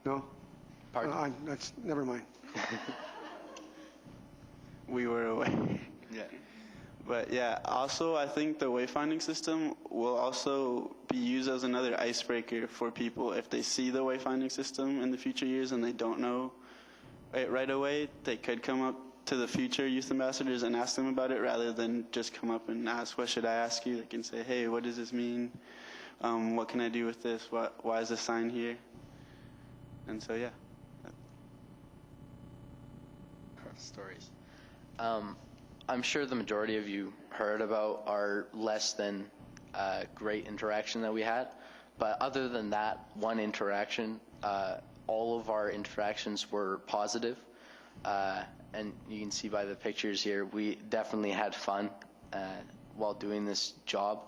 No? Pardon? That's never mind. We were aware. Yeah. But yeah, also I think the wayfinding system will also be used as another icebreaker for people. If they see the wayfinding system in the future years and they don't know it right away, they could come up to the future youth ambassadors and ask them about it, rather than just come up and ask, what should I ask you? They can say, hey, what does this mean? What can I do with this? Why is this sign here? And so, yeah. Stories. I'm sure the majority of you heard about our less than great interaction that we had. But other than that one interaction, all of our interactions were positive. And you can see by the pictures here, we definitely had fun while doing this job.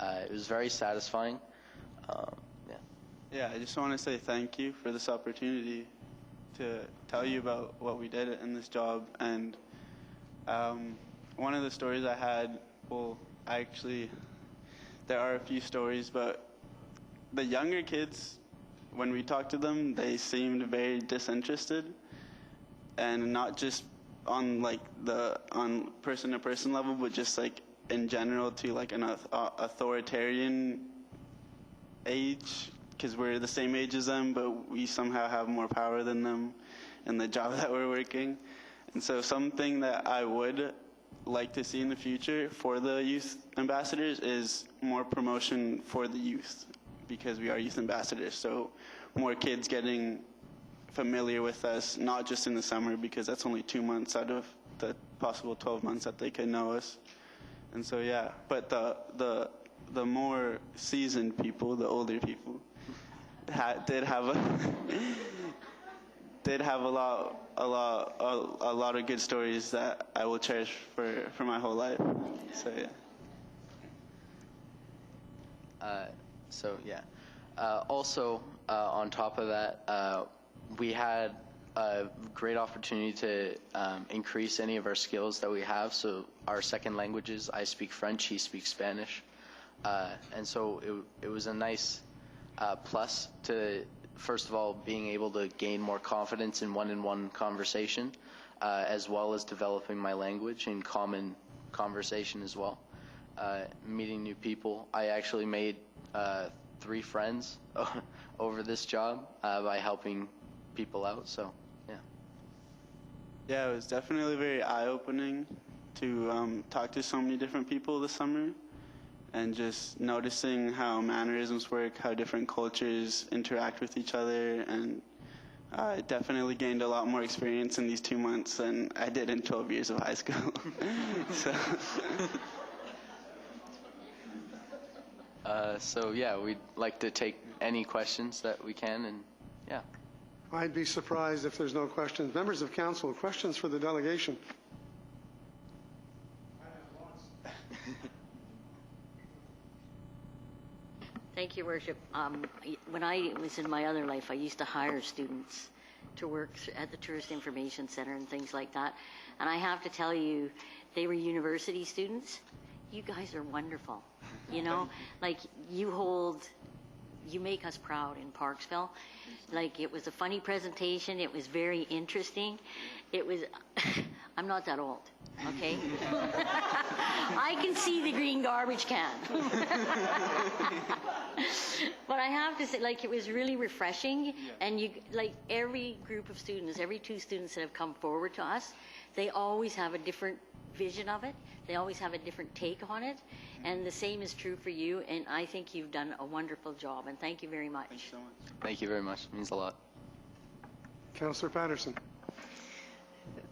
It was very satisfying. Yeah. Yeah, I just want to say thank you for this opportunity to tell you about what we did in this job. And one of the stories I had, well, actually, there are a few stories, but the younger kids, when we talked to them, they seemed very disinterested, and not just on like on person-to-person level, but just like in general to like an authoritarian age, because we're the same age as them, but we somehow have more power than them in the job that we're working. And so something that I would like to see in the future for the youth ambassadors is more promotion for the youth, because we are youth ambassadors. So more kids getting familiar with us, not just in the summer, because that's only 2 months out of the possible 12 months that they can know us. And so, yeah, but the more seasoned people, the older people, did have a lot of good stories that I will cherish for my whole life. So yeah. Also, on top of that, we had a great opportunity to increase any of our skills that we have. So our second languages, I speak French, he speaks Spanish. And so it was a nice plus to, first of all, being able to gain more confidence in one-on-one conversation, as well as developing my language in common conversation as well. Meeting new people. I actually made 3 friends over this job by helping people out, so yeah. Yeah, it was definitely very eye-opening to talk to so many different people this summer, and just noticing how mannerisms work, how different cultures interact with each other, and I definitely gained a lot more experience in these 2 months than I did in 12 years of high school. So So yeah, we'd like to take any questions that we can, and yeah. I'd be surprised if there's no questions. Members of council, questions for the delegation? Thank you, Worship. When I was in my other life, I used to hire students to work at the Tourist Information Center and things like that. And I have to tell you, they were university students. You guys are wonderful. You know, like you make us proud in Parksville. Like, it was a funny presentation. It was very interesting. It was, I'm not that old, okay? I can see the green garbage can. But I have to say, like, it was really refreshing. And you, like, every group of students, every 2 students that have come forward to us, they always have a different vision of it. They always have a different take on it. And the same is true for you. And I think you've done a wonderful job. And thank you very much. Thanks so much. Thank you very much. It means a lot. Councillor Patterson.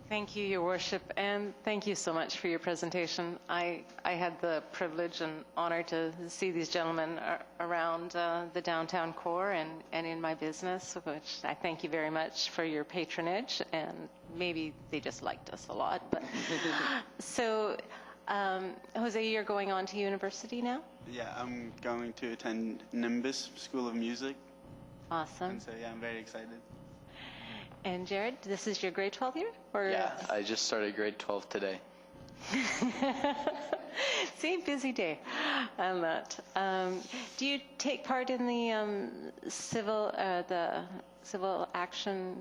Thank you, Your Worship, and thank you so much for your presentation. I had the privilege and honor to see these gentlemen around the downtown core and in my business, which I thank you very much for your patronage, and maybe they just liked us a lot. But so, Jose, you're going on to university now? Yeah, I'm going to attend Nimbus School of Music. Awesome. And so, yeah, I'm very excited. And Jared, this is your grade 12 year? Or Yeah, I just started grade 12 today. See, busy day. I'm not. Do you take part in the civil action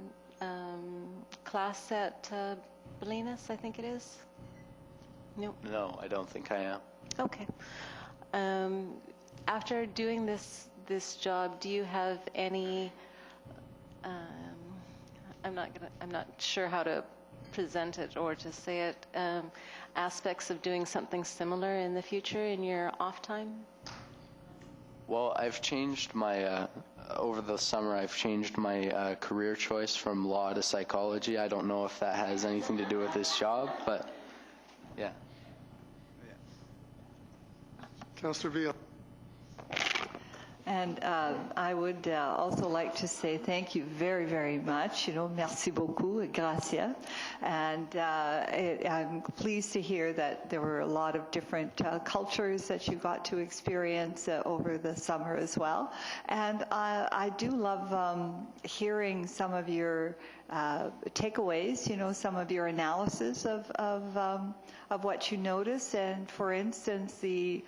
class at Bolinas, I think it is? No. No, I don't think I am. Okay. After doing this job, do you have any? I'm not sure how to present it or to say it. Aspects of doing something similar in the future in your off time? Well, I've changed my, over the summer, I've changed my career choice from law to psychology. I don't know if that has anything to do with this job, but yeah. Councillor Veal. And I would also like to say thank you very, very much. Merci beaucoup, gracias. And I'm pleased to hear that there were a lot of different cultures that you got to experience over the summer as well. And I do love hearing some of your takeaways, some of your analysis of what you notice. And for instance, the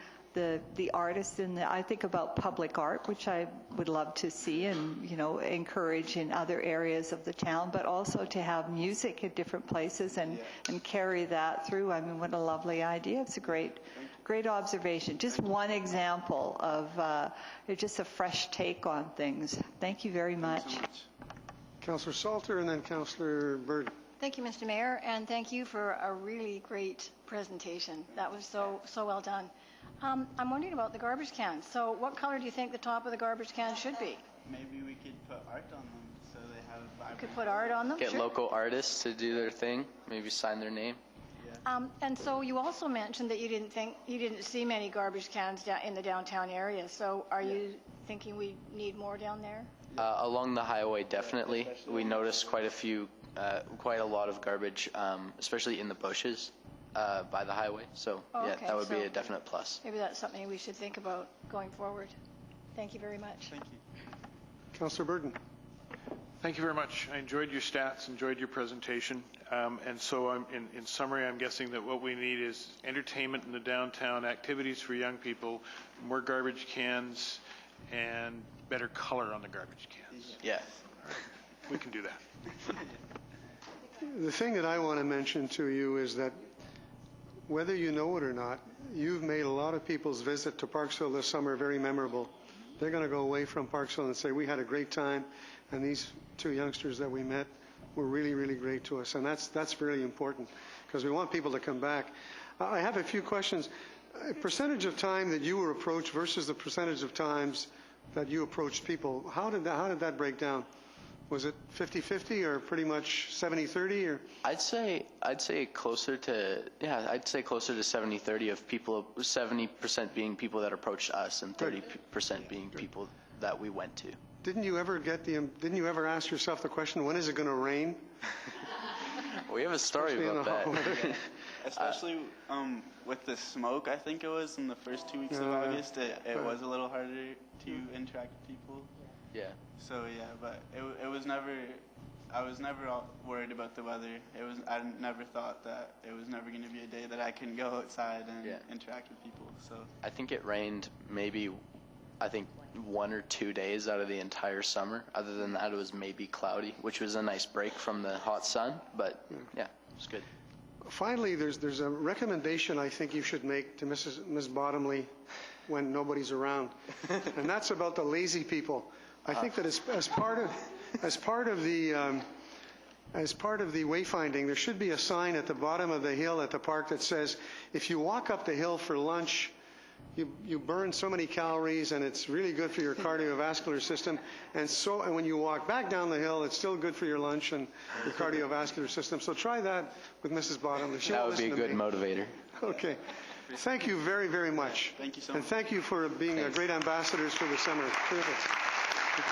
artists I think about public art, which I would love to see and, encourage in other areas of the town, but also to have music at different places and carry that through. I mean, what a lovely idea. It's a great observation. Just one example of just a fresh take on things. Thank you very much. Councillor Salter and then Councillor Burden. Thank you, Mr. Mayor, and thank you for a really great presentation. That was so well done. I'm wondering about the garbage cans. So what color do you think the top of the garbage can should be? Maybe we could put art on them so they have vibrant. Could put art on them? Get Sure. local artists to do their thing, maybe sign their name. And so you also mentioned that you didn't see many garbage cans in the downtown area. So are you thinking we need more down there? Along the highway, definitely. We noticed quite a lot of garbage, especially in the bushes by the highway. So yeah, okay. that would be So a definite plus. Maybe that's something we should think about going forward. Thank you very much. Thank you. Councillor Burden. Thank you very much. I enjoyed your stats, enjoyed your presentation. And so in summary, I'm guessing that what we need is entertainment in the downtown, activities for young people, more garbage cans, and better color on the garbage cans. Yeah. All right. We can do that. The thing that I want to mention to you is that whether you know it or not, you've made a lot of people's visit to Parksville this summer very memorable. They're going to go away from Parksville and say, we had a great time, and these 2 youngsters that we met were really, really great to us. And that's really important because we want people to come back. I have a few questions. Percentage of time that you were approached versus the percentage of times that you approached people, how did that break down? Was it 50-50 or pretty much 70-30 or? I'd say closer to 70-30 of people, 70% being people that approached us and 30% being people that we went to. Didn't you ever ask yourself the question, when is it going to rain? We have a story about that. Especially with the smoke, I think it was in the first 2 weeks of August, it was a little harder to interact with people. Yeah. So yeah, but it was never, I was never worried about the weather. I never thought that it was never going to be a day that I can go outside and interact with people. So I think it rained maybe, 1 or 2 days out of the entire summer. Other than that, it was maybe cloudy, which was a nice break from the hot sun, but yeah, it was good. Finally, there's a recommendation I think you should make to Ms. Bottomley when nobody's around, and that's about the lazy people. I think that as part of the wayfinding, there should be a sign at the bottom of the hill at the park that says, if you walk up the hill for lunch, you burn so many calories and it's really good for your cardiovascular system, and when you walk back down the hill, it's still good for your lunch and your cardiovascular system. So try that with Mrs. Bottomley. That would be a good motivator. Okay. Thank you very, very much. Thank you so much. And thank you for being great ambassadors for the summer. Terrific. They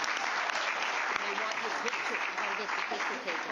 want your picture. You want to get the picture taken.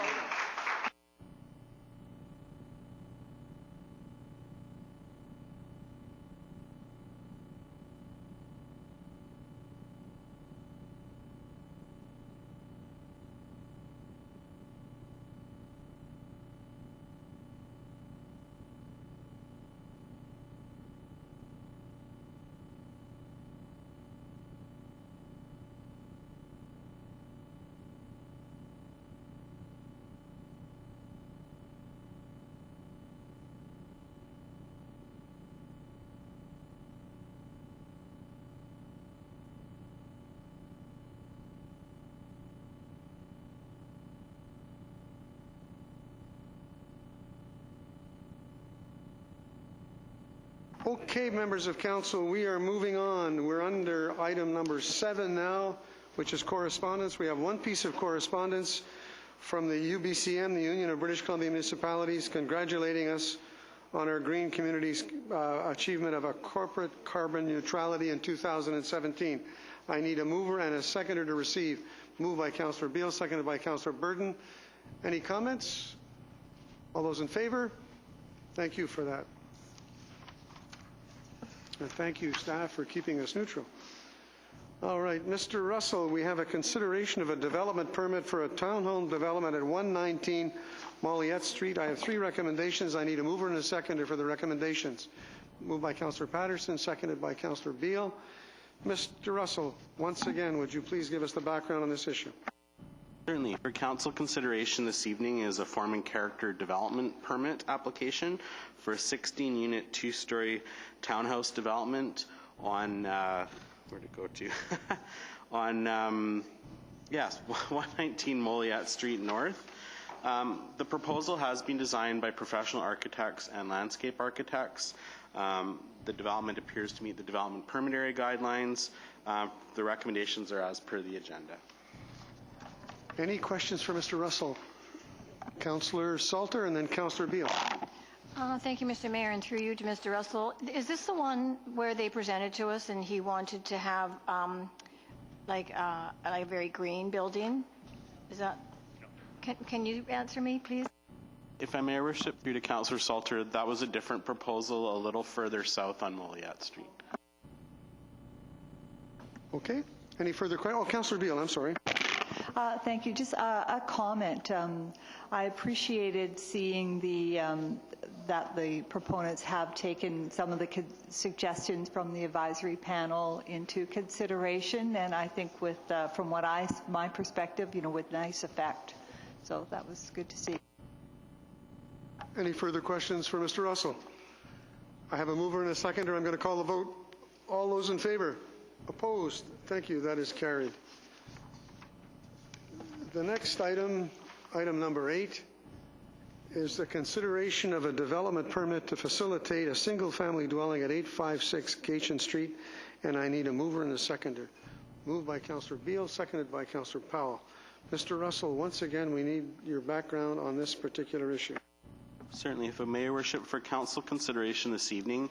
Okay, members of council, we are moving on. We're under item number 7 now, which is correspondence. We have one piece of correspondence from the UBCM, the Union of British Columbia Municipalities, congratulating us on our green community's achievement of a corporate carbon neutrality in 2017. I need a mover and a seconder to receive. Moved by Councillor Beale, seconded by Councillor Burden. Any comments? All those in favor? Thank you for that. And thank you, staff, for keeping us neutral. All right, Mr. Russell, we have a consideration of a development permit for a townhome development at 119 Molliette Street. I have 3 recommendations. I need a mover and a seconder for the recommendations. Moved by Councillor Patterson, seconded by Councillor Beale. Mr. Russell, once again, would you please give us the background on this issue? Certainly. For council consideration this evening is a form and character development permit application for a 16-unit, 2-story townhouse development on, where'd it go to? On, 119 Molliette Street North. The proposal has been designed by professional architects and landscape architects. The development appears to meet the development permit area guidelines. The recommendations are as per the agenda. Any questions for Mr. Russell? Councillor Salter and then Councillor Beale. Thank you, Mr. Mayor, and through you to Mr. Russell. Is this the one where they presented to us and he wanted to have like a very green building? Is that? Can you answer me, please? If I may, Your Worship, through to Councillor Salter, that was a different proposal a little further south on Molliette Street. Okay. Any further questions? Oh, Councillor Beale, I'm sorry. Thank you. Just a comment. I appreciated seeing that the proponents have taken some of the suggestions from the advisory panel into consideration, and I think with, from what my perspective, with nice effect. So that was good to see. Any further questions for Mr. Russell? I have a mover and a seconder. I'm going to call the vote. All those in favor? Opposed? Thank you. That is carried. The next item, item number 8, is the consideration of a development permit to facilitate a single-family dwelling at 856 Gatchen Street, and I need a mover and a seconder. Moved by Councillor Beale, seconded by Councillor Powell. Mr. Russell, once again, we need your background on this particular issue. Certainly. If it may, Your Worship, for council consideration this evening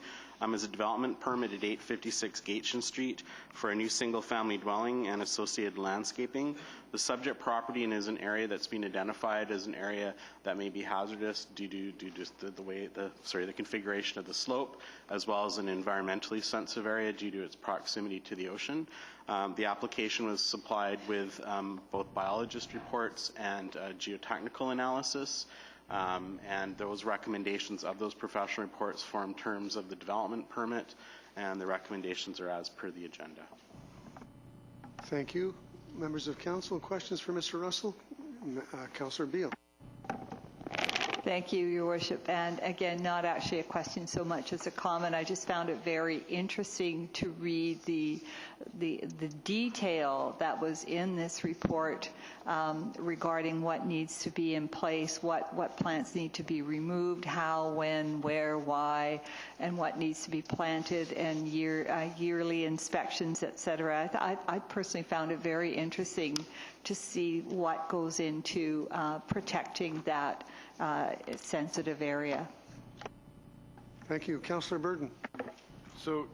is a development permit at 856 Gateshead Street for a new single-family dwelling and associated landscaping. The subject property is an area that's been identified as an area that may be hazardous due to the configuration of the slope, as well as an environmentally sensitive area due to its proximity to the ocean. The application was supplied with both biologist reports and geotechnical analysis. And those recommendations of those professional reports form terms of the development permit, and the recommendations are as per the agenda. Thank you. Members of council, questions for Mr. Russell? Councillor Beale. Thank you, Your Worship. And again, not actually a question so much as a comment. I just found it very interesting to read the detail that was in this report regarding what needs to be in place, what plants need to be removed, how, when, where, why, and what needs to be planted, and yearly inspections, et cetera. I personally found it very interesting to see what goes into protecting that sensitive area. Thank you. Councillor Burden. So,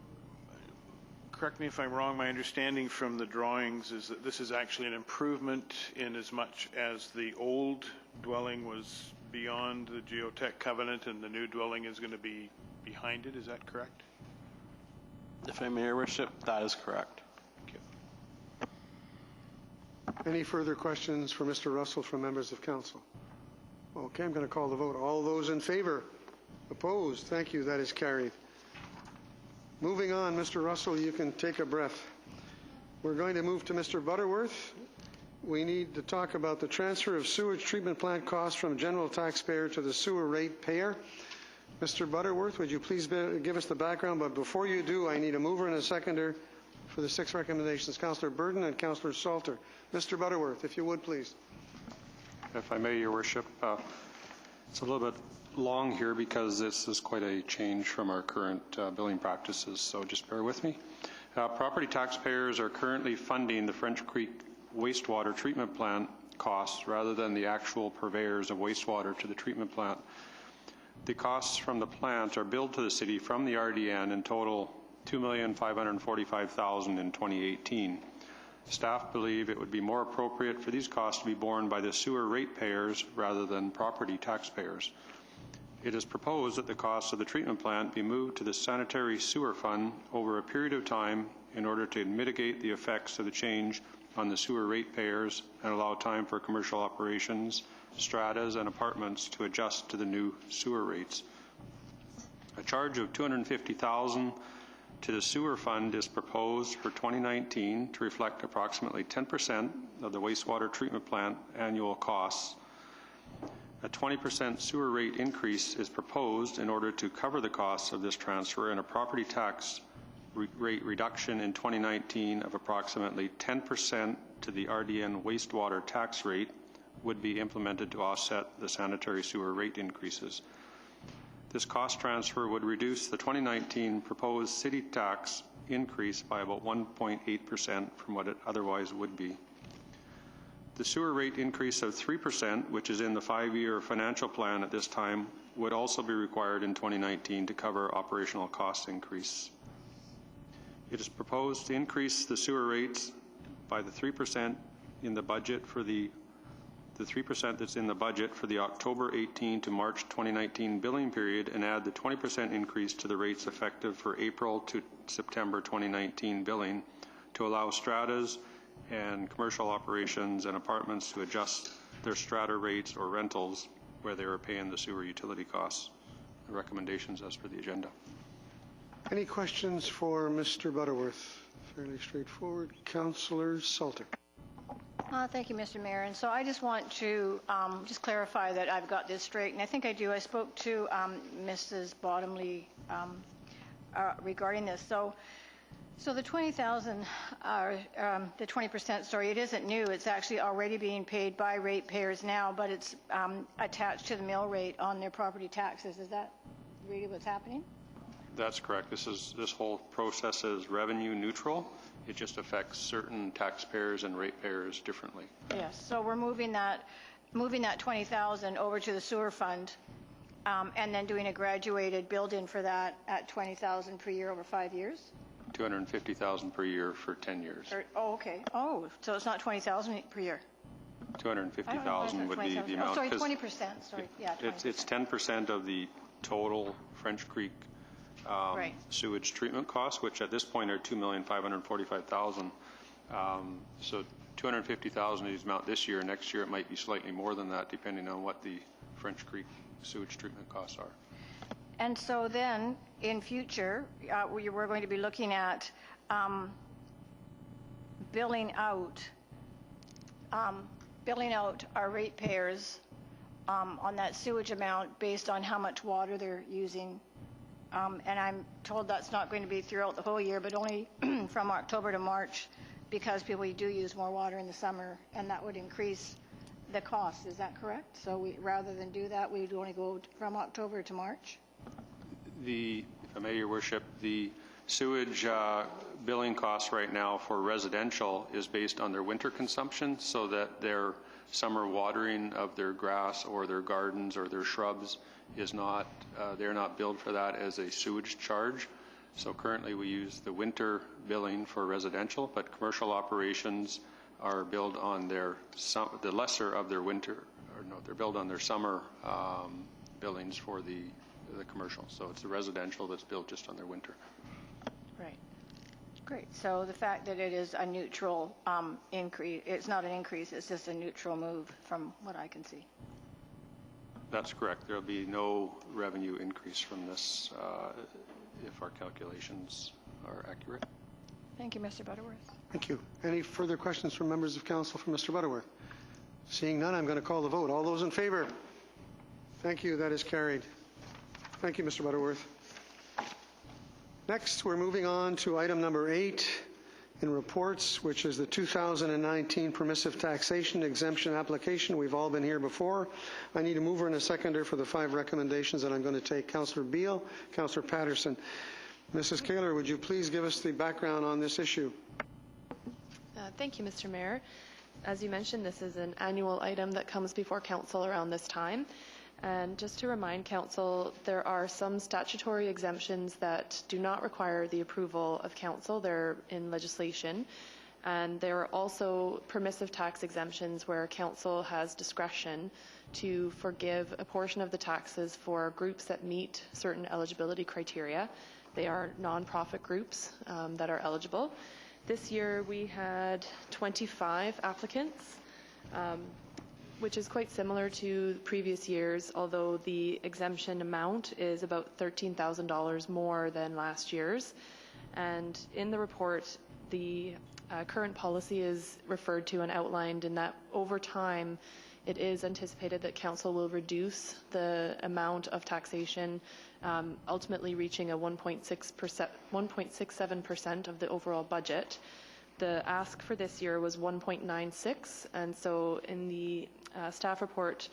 correct me if I'm wrong, my understanding from the drawings is that this is actually an improvement in as much as the old dwelling was beyond the geotech covenant and the new dwelling is going to be behind it. Is that correct? If I may, Your Worship, that is correct. Any further questions for Mr. Russell from members of council? Okay, I'm going to call the vote. All those in favor? Opposed? Thank you. That is carried. Moving on, Mr. Russell, you can take a breath. We're going to move to Mr. Butterworth. We need to talk about the transfer of sewage treatment plant costs from general taxpayer to the sewer rate payer. Mr. Butterworth, would you please give us the background? But before you do, I need a mover and a seconder for the 6 recommendations, Councillor Burden and Councillor Salter. Mr. Butterworth, if you would, please. If I may, Your Worship, it's a little bit long here because this is quite a change from our current billing practices, so just bear with me. Property taxpayers are currently funding the French Creek wastewater treatment plant costs rather than the actual purveyors of wastewater to the treatment plant. The costs from the plant are billed to the city from the RDN in total $2,545,000 in 2018. Staff believe it would be more appropriate for these costs to be borne by the sewer ratepayers rather than property taxpayers. It is proposed that the costs of the treatment plant be moved to the sanitary sewer fund over a period of time in order to mitigate the effects of the change on the sewer ratepayers and allow time for commercial operations, stratas, and apartments to adjust to the new sewer rates. A charge of $250,000 to the sewer fund is proposed for 2019 to reflect approximately 10% of the wastewater treatment plant annual costs. A 20% sewer rate increase is proposed in order to cover the costs of this transfer, and a property tax rate reduction in 2019 of approximately 10% to the RDN wastewater tax rate would be implemented to offset the sanitary sewer rate increases. This cost transfer would reduce the 2019 proposed city tax increase by about 1.8% from what it otherwise would be. The sewer rate increase of 3%, which is in the 5-year financial plan at this time, would also be required in 2019 to cover operational cost increase. It is proposed to increase the sewer rates by the 3% in the budget for the 3% that's in the budget for the October 18 to March 2019 billing period, and add the 20% increase to the rates effective for April to September 2019 billing to allow stratas and commercial operations and apartments to adjust their strata rates or rentals where they are paying the sewer utility costs. The recommendations as per the agenda. Any questions for Mr. Butterworth? Fairly straightforward. Councillor Salter. Thank you, Mr. Mayor. And so I just want to just clarify that I've got this straight, and I think I do. I spoke to Mrs. Bottomley regarding this. So the 20,000, the 20%, sorry, it isn't new. It's actually already being paid by ratepayers now, but it's attached to the mill rate on their property taxes. Is that really what's happening? That's correct. This whole process is revenue neutral, It just affects certain taxpayers and ratepayers differently. Yes, so we're moving that 20,000 over to the sewer fund, and then doing a graduated build-in for that at 20,000 per year over 5 years? 250,000 per year for 10 years. Oh, okay. Oh, so it's not 20,000 per year? 250,000 would be the amount. Oh, sorry, 'cause 20%. Sorry, yeah. 20%. It's 10% of the total French Creek Right. sewage treatment costs, which at this point are $2,545,000. So 250,000 is the amount this year. Next year it might be slightly more than that, depending on what the French Creek sewage treatment costs are. And so then, in future, we're going to be looking at billing out our ratepayers on that sewage amount based on how much water they're using. And I'm told that's not going to be throughout the whole year, but only from October to March, because people do use more water in the summer, and that would increase the cost. Is that correct? So rather than do that, we would only go from October to March? If I may, Your Worship, the sewage billing costs right now for residential is based on their winter consumption, so that their summer watering of their grass or their gardens or their shrubs is not, they're not billed for that as a sewage charge. So currently we use the winter billing for residential, but commercial operations are billed on the lesser of their winter, or no, they're billed on their summer billings for the commercial. So it's the residential that's billed just on their winter. Right. Great. So the fact that it is a neutral increase, it's not an increase, it's just a neutral move from what I can see. That's correct. There will be no revenue increase from this if our calculations are accurate. Thank you, Mr. Butterworth. Thank you. Any further questions from members of council for Mr. Butterworth? Seeing none, I'm going to call the vote. All those in favor? Thank you. That is carried. Thank you, Mr. Butterworth. Next, we're moving on to item number 8 in reports, which is the 2019 permissive taxation exemption application. We've all been here before. I need a mover and a seconder for the 5 recommendations that I'm going to take. Councillor Beale, Councillor Patterson. Mrs. Kaler, would you please give us the background on this issue? Thank you, Mr. Mayor. As you mentioned, this is an annual item that comes before Council around this time. And just to remind Council, there are some statutory exemptions that do not require the approval of Council. They're in legislation. And there are also permissive tax exemptions where Council has discretion to forgive a portion of the taxes for groups that meet certain eligibility criteria. They are non-profit groups that are eligible. This year we had 25 applicants, which is quite similar to previous years, although the exemption amount is about $13,000 more than last year's. And in the report, the current policy is referred to and outlined in that over time, it is anticipated that Council will reduce the amount of taxation, ultimately reaching a 1.67% of the overall budget. The ask for this year was 1.96, and so in the staff report,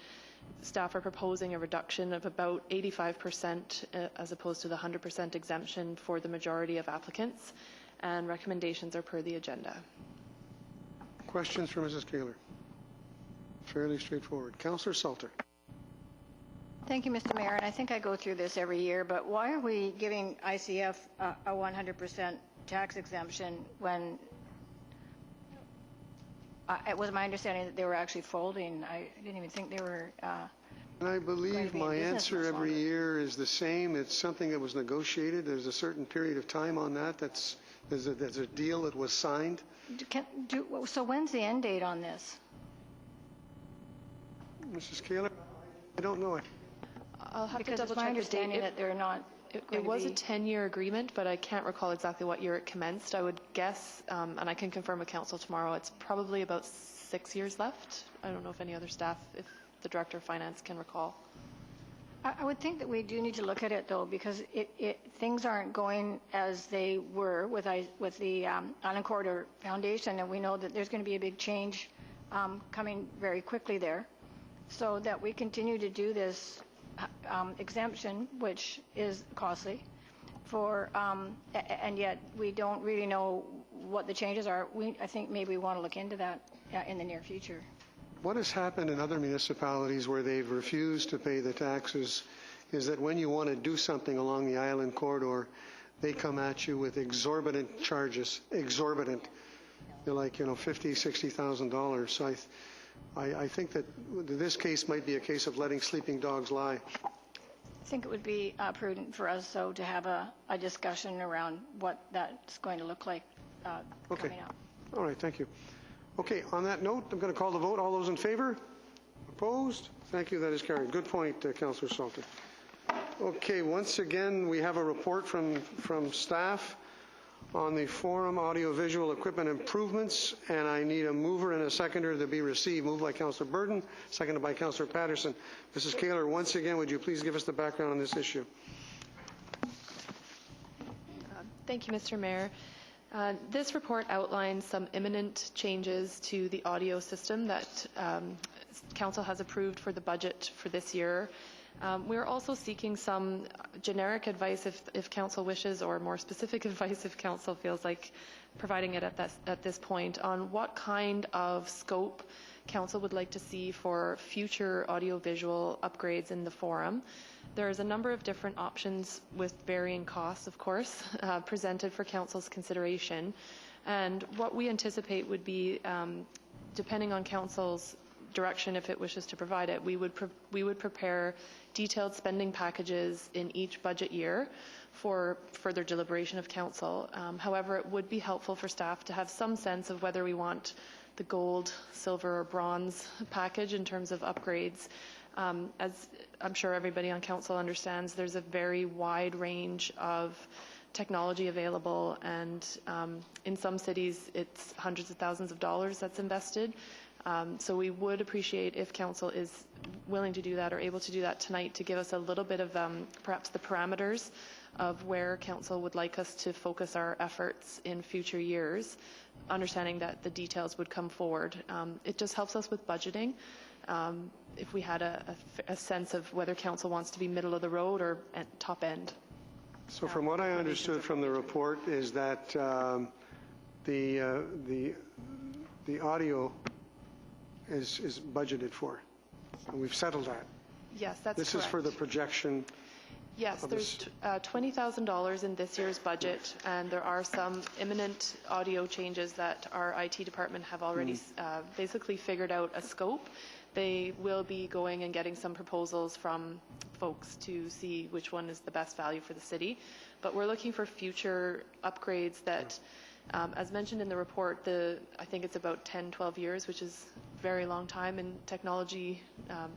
staff are proposing a reduction of about 85% as opposed to the 100% exemption for the majority of applicants, and recommendations are per the agenda. Questions for Mrs. Kaler? Fairly straightforward. Councillor Salter. Thank you, Mr. Mayor. And I think I go through this every year, but why are we giving ICF a 100% tax exemption when it was my understanding that they were actually folding? I didn't even think they were. And I believe my answer every year is the same. It's something that was negotiated. There's a certain period of time on that. There's a deal that was signed. So when's the end date on this? Mrs. Kaler, I don't know it. I'll have because to double it's my check understanding that they're not. It was a 10-year agreement, but I can't recall exactly what year it commenced. I would guess, and I can confirm with Council tomorrow, it's probably about 6 years left. I don't know if any other staff, if the Director of Finance can recall. I would think that we do need to look at it, though, because things aren't going as they were with the Island Corridor Foundation, and we know that there's going to be a big change coming very quickly there. So that we continue to do this exemption, which is costly, and yet we don't really know what the changes are. I think maybe we want to look into that in the near future. What has happened in other municipalities where they've refused to pay the taxes is that when you want to do something along the island corridor, they come at you with exorbitant charges, exorbitant. They're like, $50,000, $60,000. So I think that this case might be a case of letting sleeping dogs lie. I think it would be prudent for us, though, to have a discussion around what that's going to look like coming up. All right, thank you. Okay, on that note, I'm going to call the vote. All those in favor? Opposed? Thank you, that is carried. Good point, Councillor Salter. Okay, once again, we have a report from staff on the forum audiovisual equipment improvements, and I need a mover and a seconder to be received. Moved by Councillor Burden, seconded by Councillor Patterson. Mrs. Kaler, once again, would you please give us the background on this issue? Thank you, Mr. Mayor. This report outlines some imminent changes to the audio system that Council has approved for the budget for this year. We're also seeking some generic advice if Council wishes, or more specific advice if Council feels like providing it at this point, on what kind of scope Council would like to see for future audiovisual upgrades in the forum. There's a number of different options with varying costs, of course, presented for Council's consideration. And what we anticipate would be, depending on Council's direction, if it wishes to provide it, we would prepare detailed spending packages in each budget year for further deliberation of Council. However, it would be helpful for staff to have some sense of whether we want the gold, silver, or bronze package in terms of upgrades. As I'm sure everybody on Council understands, there's a very wide range of technology available, and in some cities it's hundreds of thousands of dollars that's invested. So we would appreciate if Council is willing to do that or able to do that tonight, to give us a little bit of perhaps the parameters of where Council would like us to focus our efforts in future years, understanding that the details would come forward. It just helps us with budgeting. If we had a sense of whether Council wants to be middle of the road or at top end. So from what I understood from the report is that the audio is budgeted for, and we've settled that. Yes, that's correct. This is for the projection. Yes, there's $20,000 in this year's budget, and there are some imminent audio changes that our IT department have already basically figured out a scope. They will be going and getting some proposals from folks to see which one is the best value for the city. But we're looking for future upgrades that, as mentioned in the report, I think it's about 10, 12 years, which is a very long time in technology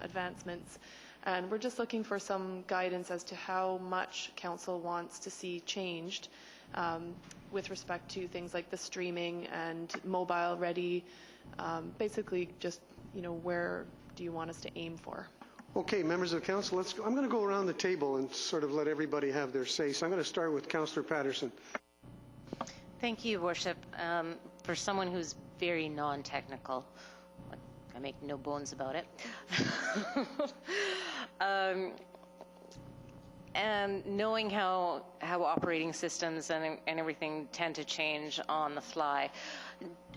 advancements. And we're just looking for some guidance as to how much Council wants to see changed with respect to things like the streaming and mobile ready. Basically, just, where do you want us to aim for? Okay, members of Council, I'm going to go around the table and sort of let everybody have their say. So I'm going to start with Councillor Patterson. Thank you, Worship. For someone who's very non-technical, I make no bones about it. And knowing how operating systems and everything tend to change on the fly,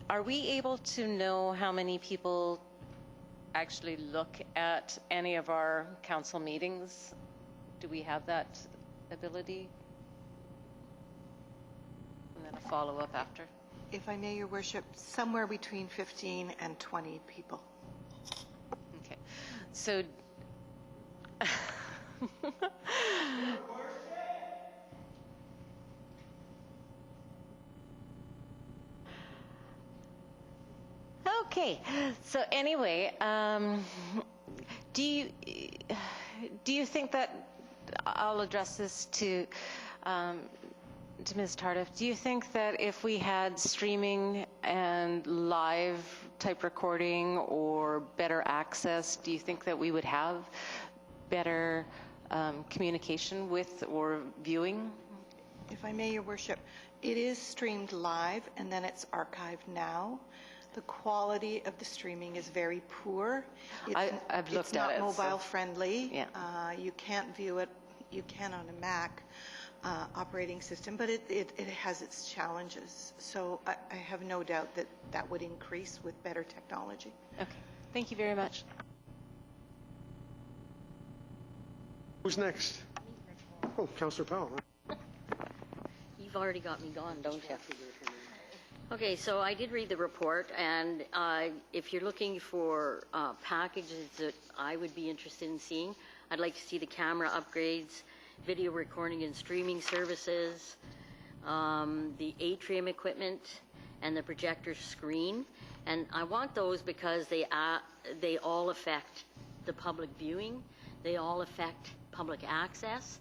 are we able to know how many people actually look at any of our council meetings? Do we have that ability? And then a follow-up after. If I may, Your Worship, somewhere between 15 and 20 people. Okay. So okay. So anyway, do you think that, I'll address this to Ms. Tardif, do you think that if we had streaming and live type recording or better access, do you think that we would have better communication with or viewing? If I may, Your Worship, it is streamed live and then it's archived now. The quality of the streaming is very poor. I've looked at it. It's not mobile friendly. Yeah. You can't view it. You can on a Mac. operating system, but it has its challenges. So I have no doubt that that would increase with better technology. Okay. Thank you very much. Who's next? Oh, Councillor Powell. You've already got me gone, don't you? Okay, so I did read the report, and if you're looking for packages that I would be interested in seeing, I'd like to see the camera upgrades, video recording and streaming services, the atrium equipment, and the projector screen. And I want those because they all affect the public viewing. They all affect public access.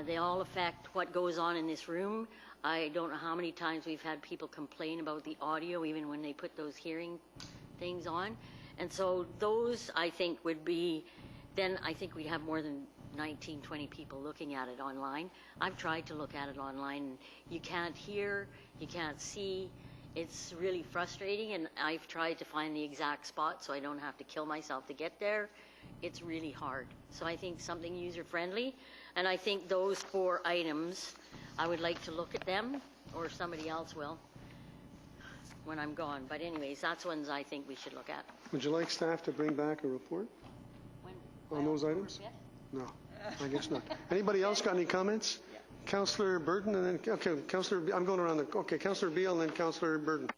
They all affect what goes on in this room. I don't know how many times we've had people complain about the audio, even when they put those hearing things on. And so those, I think, would be, then I think we'd have more than 19, 20 people looking at it online. I've tried to look at it online, and you can't hear, you can't see. It's really frustrating, and I've tried to find the exact spot so I don't have to kill myself to get there. It's really hard. So I think something user-friendly, and I think those 4 items, I would like to look at them, or somebody else will when I'm gone. But anyways, that's ones I think we should look at. Would you like staff to bring back a report on those items? No, I guess not. Anybody else got any comments? Yeah. Councillor Burden, and then, okay, Councillor, I'm going around the, okay, Councillor Beale and then Councillor Burden.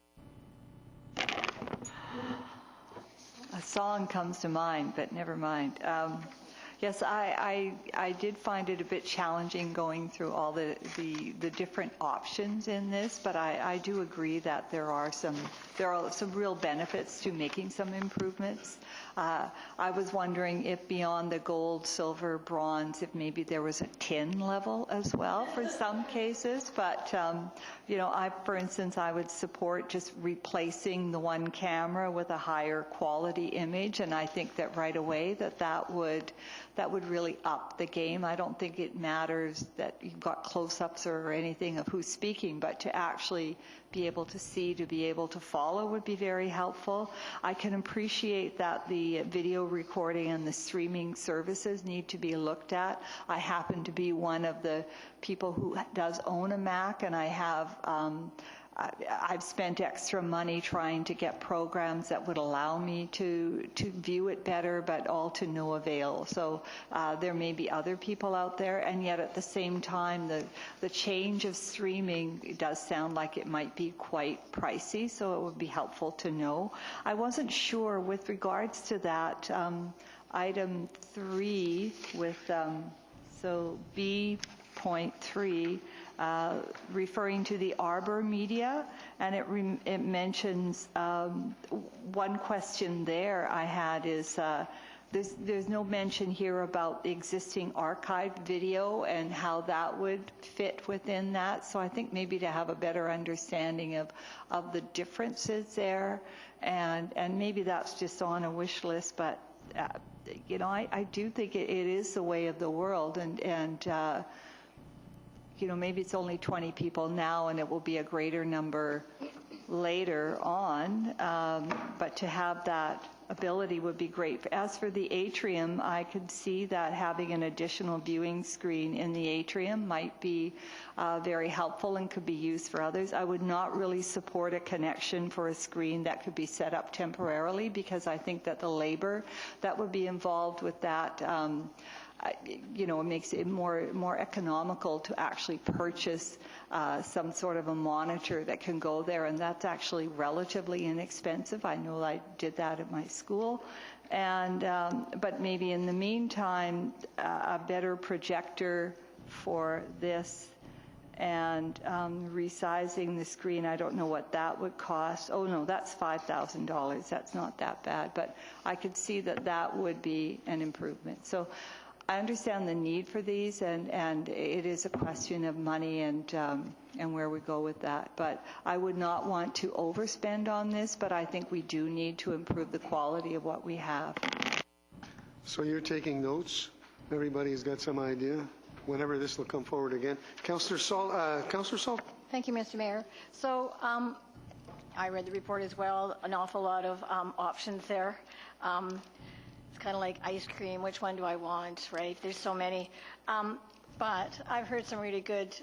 A song comes to mind, but never mind. Yes, I did find it a bit challenging going through all the different options in this, but I do agree that there are some real benefits to making some improvements. I was wondering if beyond the gold, silver, bronze, if maybe there was a tin level as well for some cases. But you know, for instance, I would support just replacing the one camera with a higher quality image, and I think that right away that would really up the game. I don't think it matters that you've got close-ups or anything of who's speaking, but to actually be able to see, to be able to follow would be very helpful. I can appreciate that the video recording and the streaming services need to be looked at. I happen to be one of the people who does own a Mac, and I have I've spent extra money trying to get programs that would allow me to view it better, but all to no avail. So there may be other people out there, and yet at the same time, the change of streaming does sound like it might be quite pricey, so it would be helpful to know. I wasn't sure with regards to that, item 3 with, so B.3, referring to the Arbor media, and it mentions one question there I had is there's no mention here about the existing archived video and how that would fit within that. So I think maybe to have a better understanding of the differences there, and maybe that's just on a wish list, but you know, I do think it is the way of the world, and you know, maybe it's only 20 people now and it will be a greater number later on, but to have that ability would be great. As for the atrium, I could see that having an additional viewing screen in the atrium might be very helpful and could be used for others. I would not really support a connection for a screen that could be set up temporarily, because I think that the labor that would be involved with that you know, it makes it more economical to actually purchase some sort of a monitor that can go there, and that's actually relatively inexpensive. I know I did that at my school, and but maybe in the meantime, a better projector for this, and resizing the screen. I don't know what that would cost. Oh no, that's $5,000. That's not that bad, but I could see that would be an improvement. So I understand the need for these, and it is a question of money and where we go with that. But I would not want to overspend on this, but I think we do need to improve the quality of what we have. So you're taking notes? Everybody's got some idea? Whenever this will come forward again. Councillor Salt, Councillor Salt. Thank you, Mr. Mayor. So I read the report as well, an awful lot of options there. It's kind of like ice cream. Which one do I want, right? There's so many. But I've heard some really good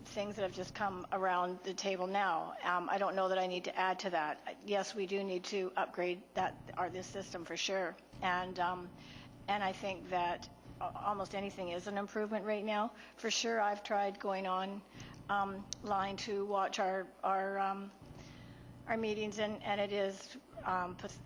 things that have just come around the table now. I don't know that I need to add to that. Yes, we do need to upgrade this system for sure. And I think that almost anything is an improvement right now. For sure, I've tried going on line to watch our meetings, and it is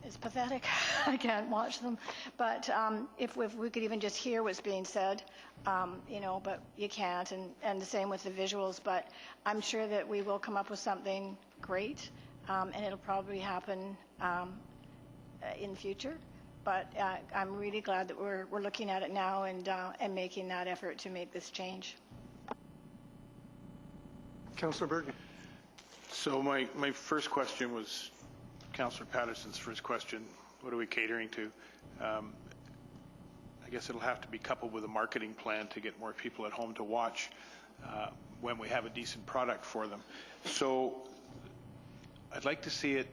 it's pathetic. I can't watch them. But if we could even just hear what's being said, but you can't, and the same with the visuals. But I'm sure that we will come up with something great, and it'll probably happen in the future. But I'm really glad that we're looking at it now and making that effort to make this change. Councillor Burden. So my first question was Councillor Patterson's first question. What are we catering to? I guess it'll have to be coupled with a marketing plan to get more people at home to watch when we have a decent product for them. So I'd like to see it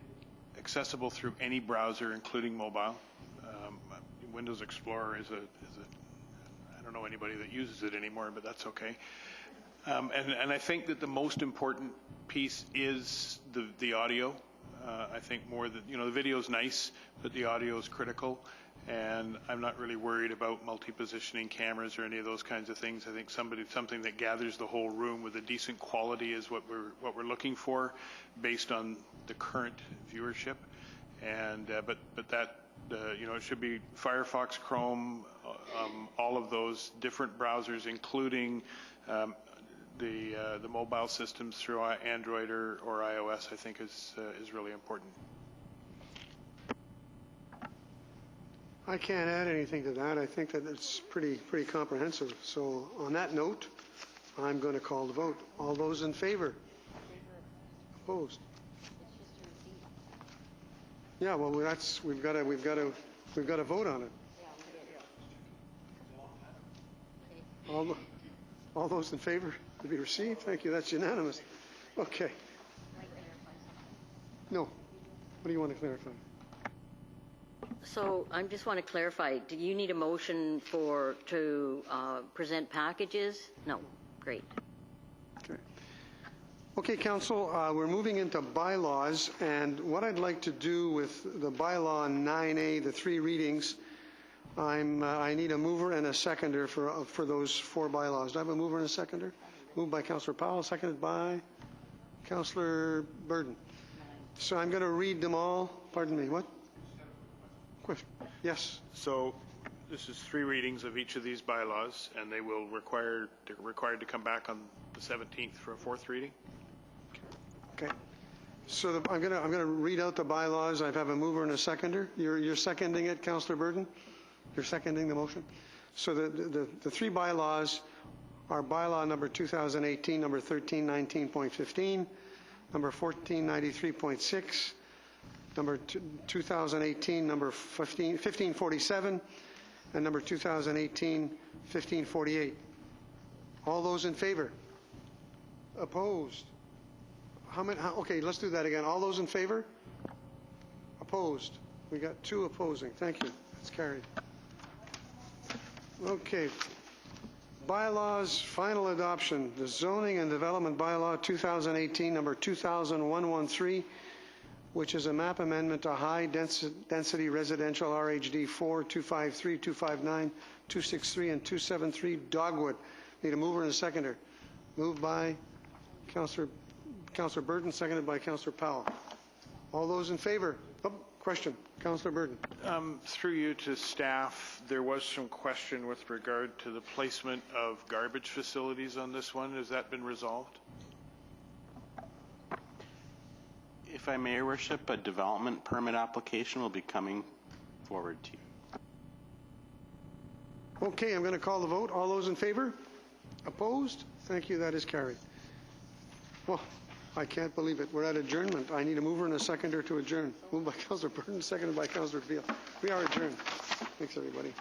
accessible through any browser, including mobile. Windows Explorer is I don't know anybody that uses it anymore, but that's okay. And I think that the most important piece is the audio. I think more that, the video is nice, but the audio is critical. And I'm not really worried about multi-positioning cameras or any of those kinds of things. I think something that gathers the whole room with a decent quality is what we're looking for, based on the current viewership. And but that it should be Firefox, Chrome, all of those different browsers, including the mobile systems through Android or iOS. I think is really important. I can't add anything to that. I think that it's pretty comprehensive. So on that note, I'm going to call the vote. All those in favor? Opposed? Yeah, well, we've got to vote on it. All those in favor to be received? Thank you. That's unanimous. Okay. No. What do you want to clarify? So I just want to clarify, do you need a motion to present packages? No. Great. Okay, Council, we're moving into bylaws, and what I'd like to do with the bylaw 9A, the 3 readings, I need a mover and a seconder for those 4 bylaws. Do I have a mover and a seconder? Moved by Councillor Powell, seconded by Councillor Burden. So I'm going to read them all. Pardon me, what? Question. Yes. So this is 3 readings of each of these bylaws, and they're required to come back on the 17th for a 4th reading. Okay. So I'm going to read out the bylaws. I have a mover and a seconder. You're seconding it, Councillor Burden? You're seconding the motion? So the 3 bylaws are bylaw number 2018, number 1319.15, number 1493.6, number 2018, number 1547, and number 2018, 1548. All those in favor? Opposed? Okay, let's do that again. All those in favor? Opposed? We got 2 opposing. Thank you. That's carried. Okay. Bylaws, final adoption. The Zoning and Development Bylaw 2018, number 200113, which is a map amendment to high density residential RHD 4, 253, 259, 263, and 273 Dogwood. Need a mover and a seconder. Moved by Councillor Burden, seconded by Councillor Powell. All those in favor? Oh, question. Councillor Burden. Through you to staff, there was some question with regard to the placement of garbage facilities on this one. Has that been resolved? If I may, Your Worship, a development permit application will be coming forward to you. Okay, I'm going to call the vote. All those in favor? Opposed? Thank you. That is carried. Well, I can't believe it. We're at adjournment. I need a mover and a seconder to adjourn. Moved by Councillor Burton, seconded by Councillor Beale. We are adjourned. Thanks, everybody.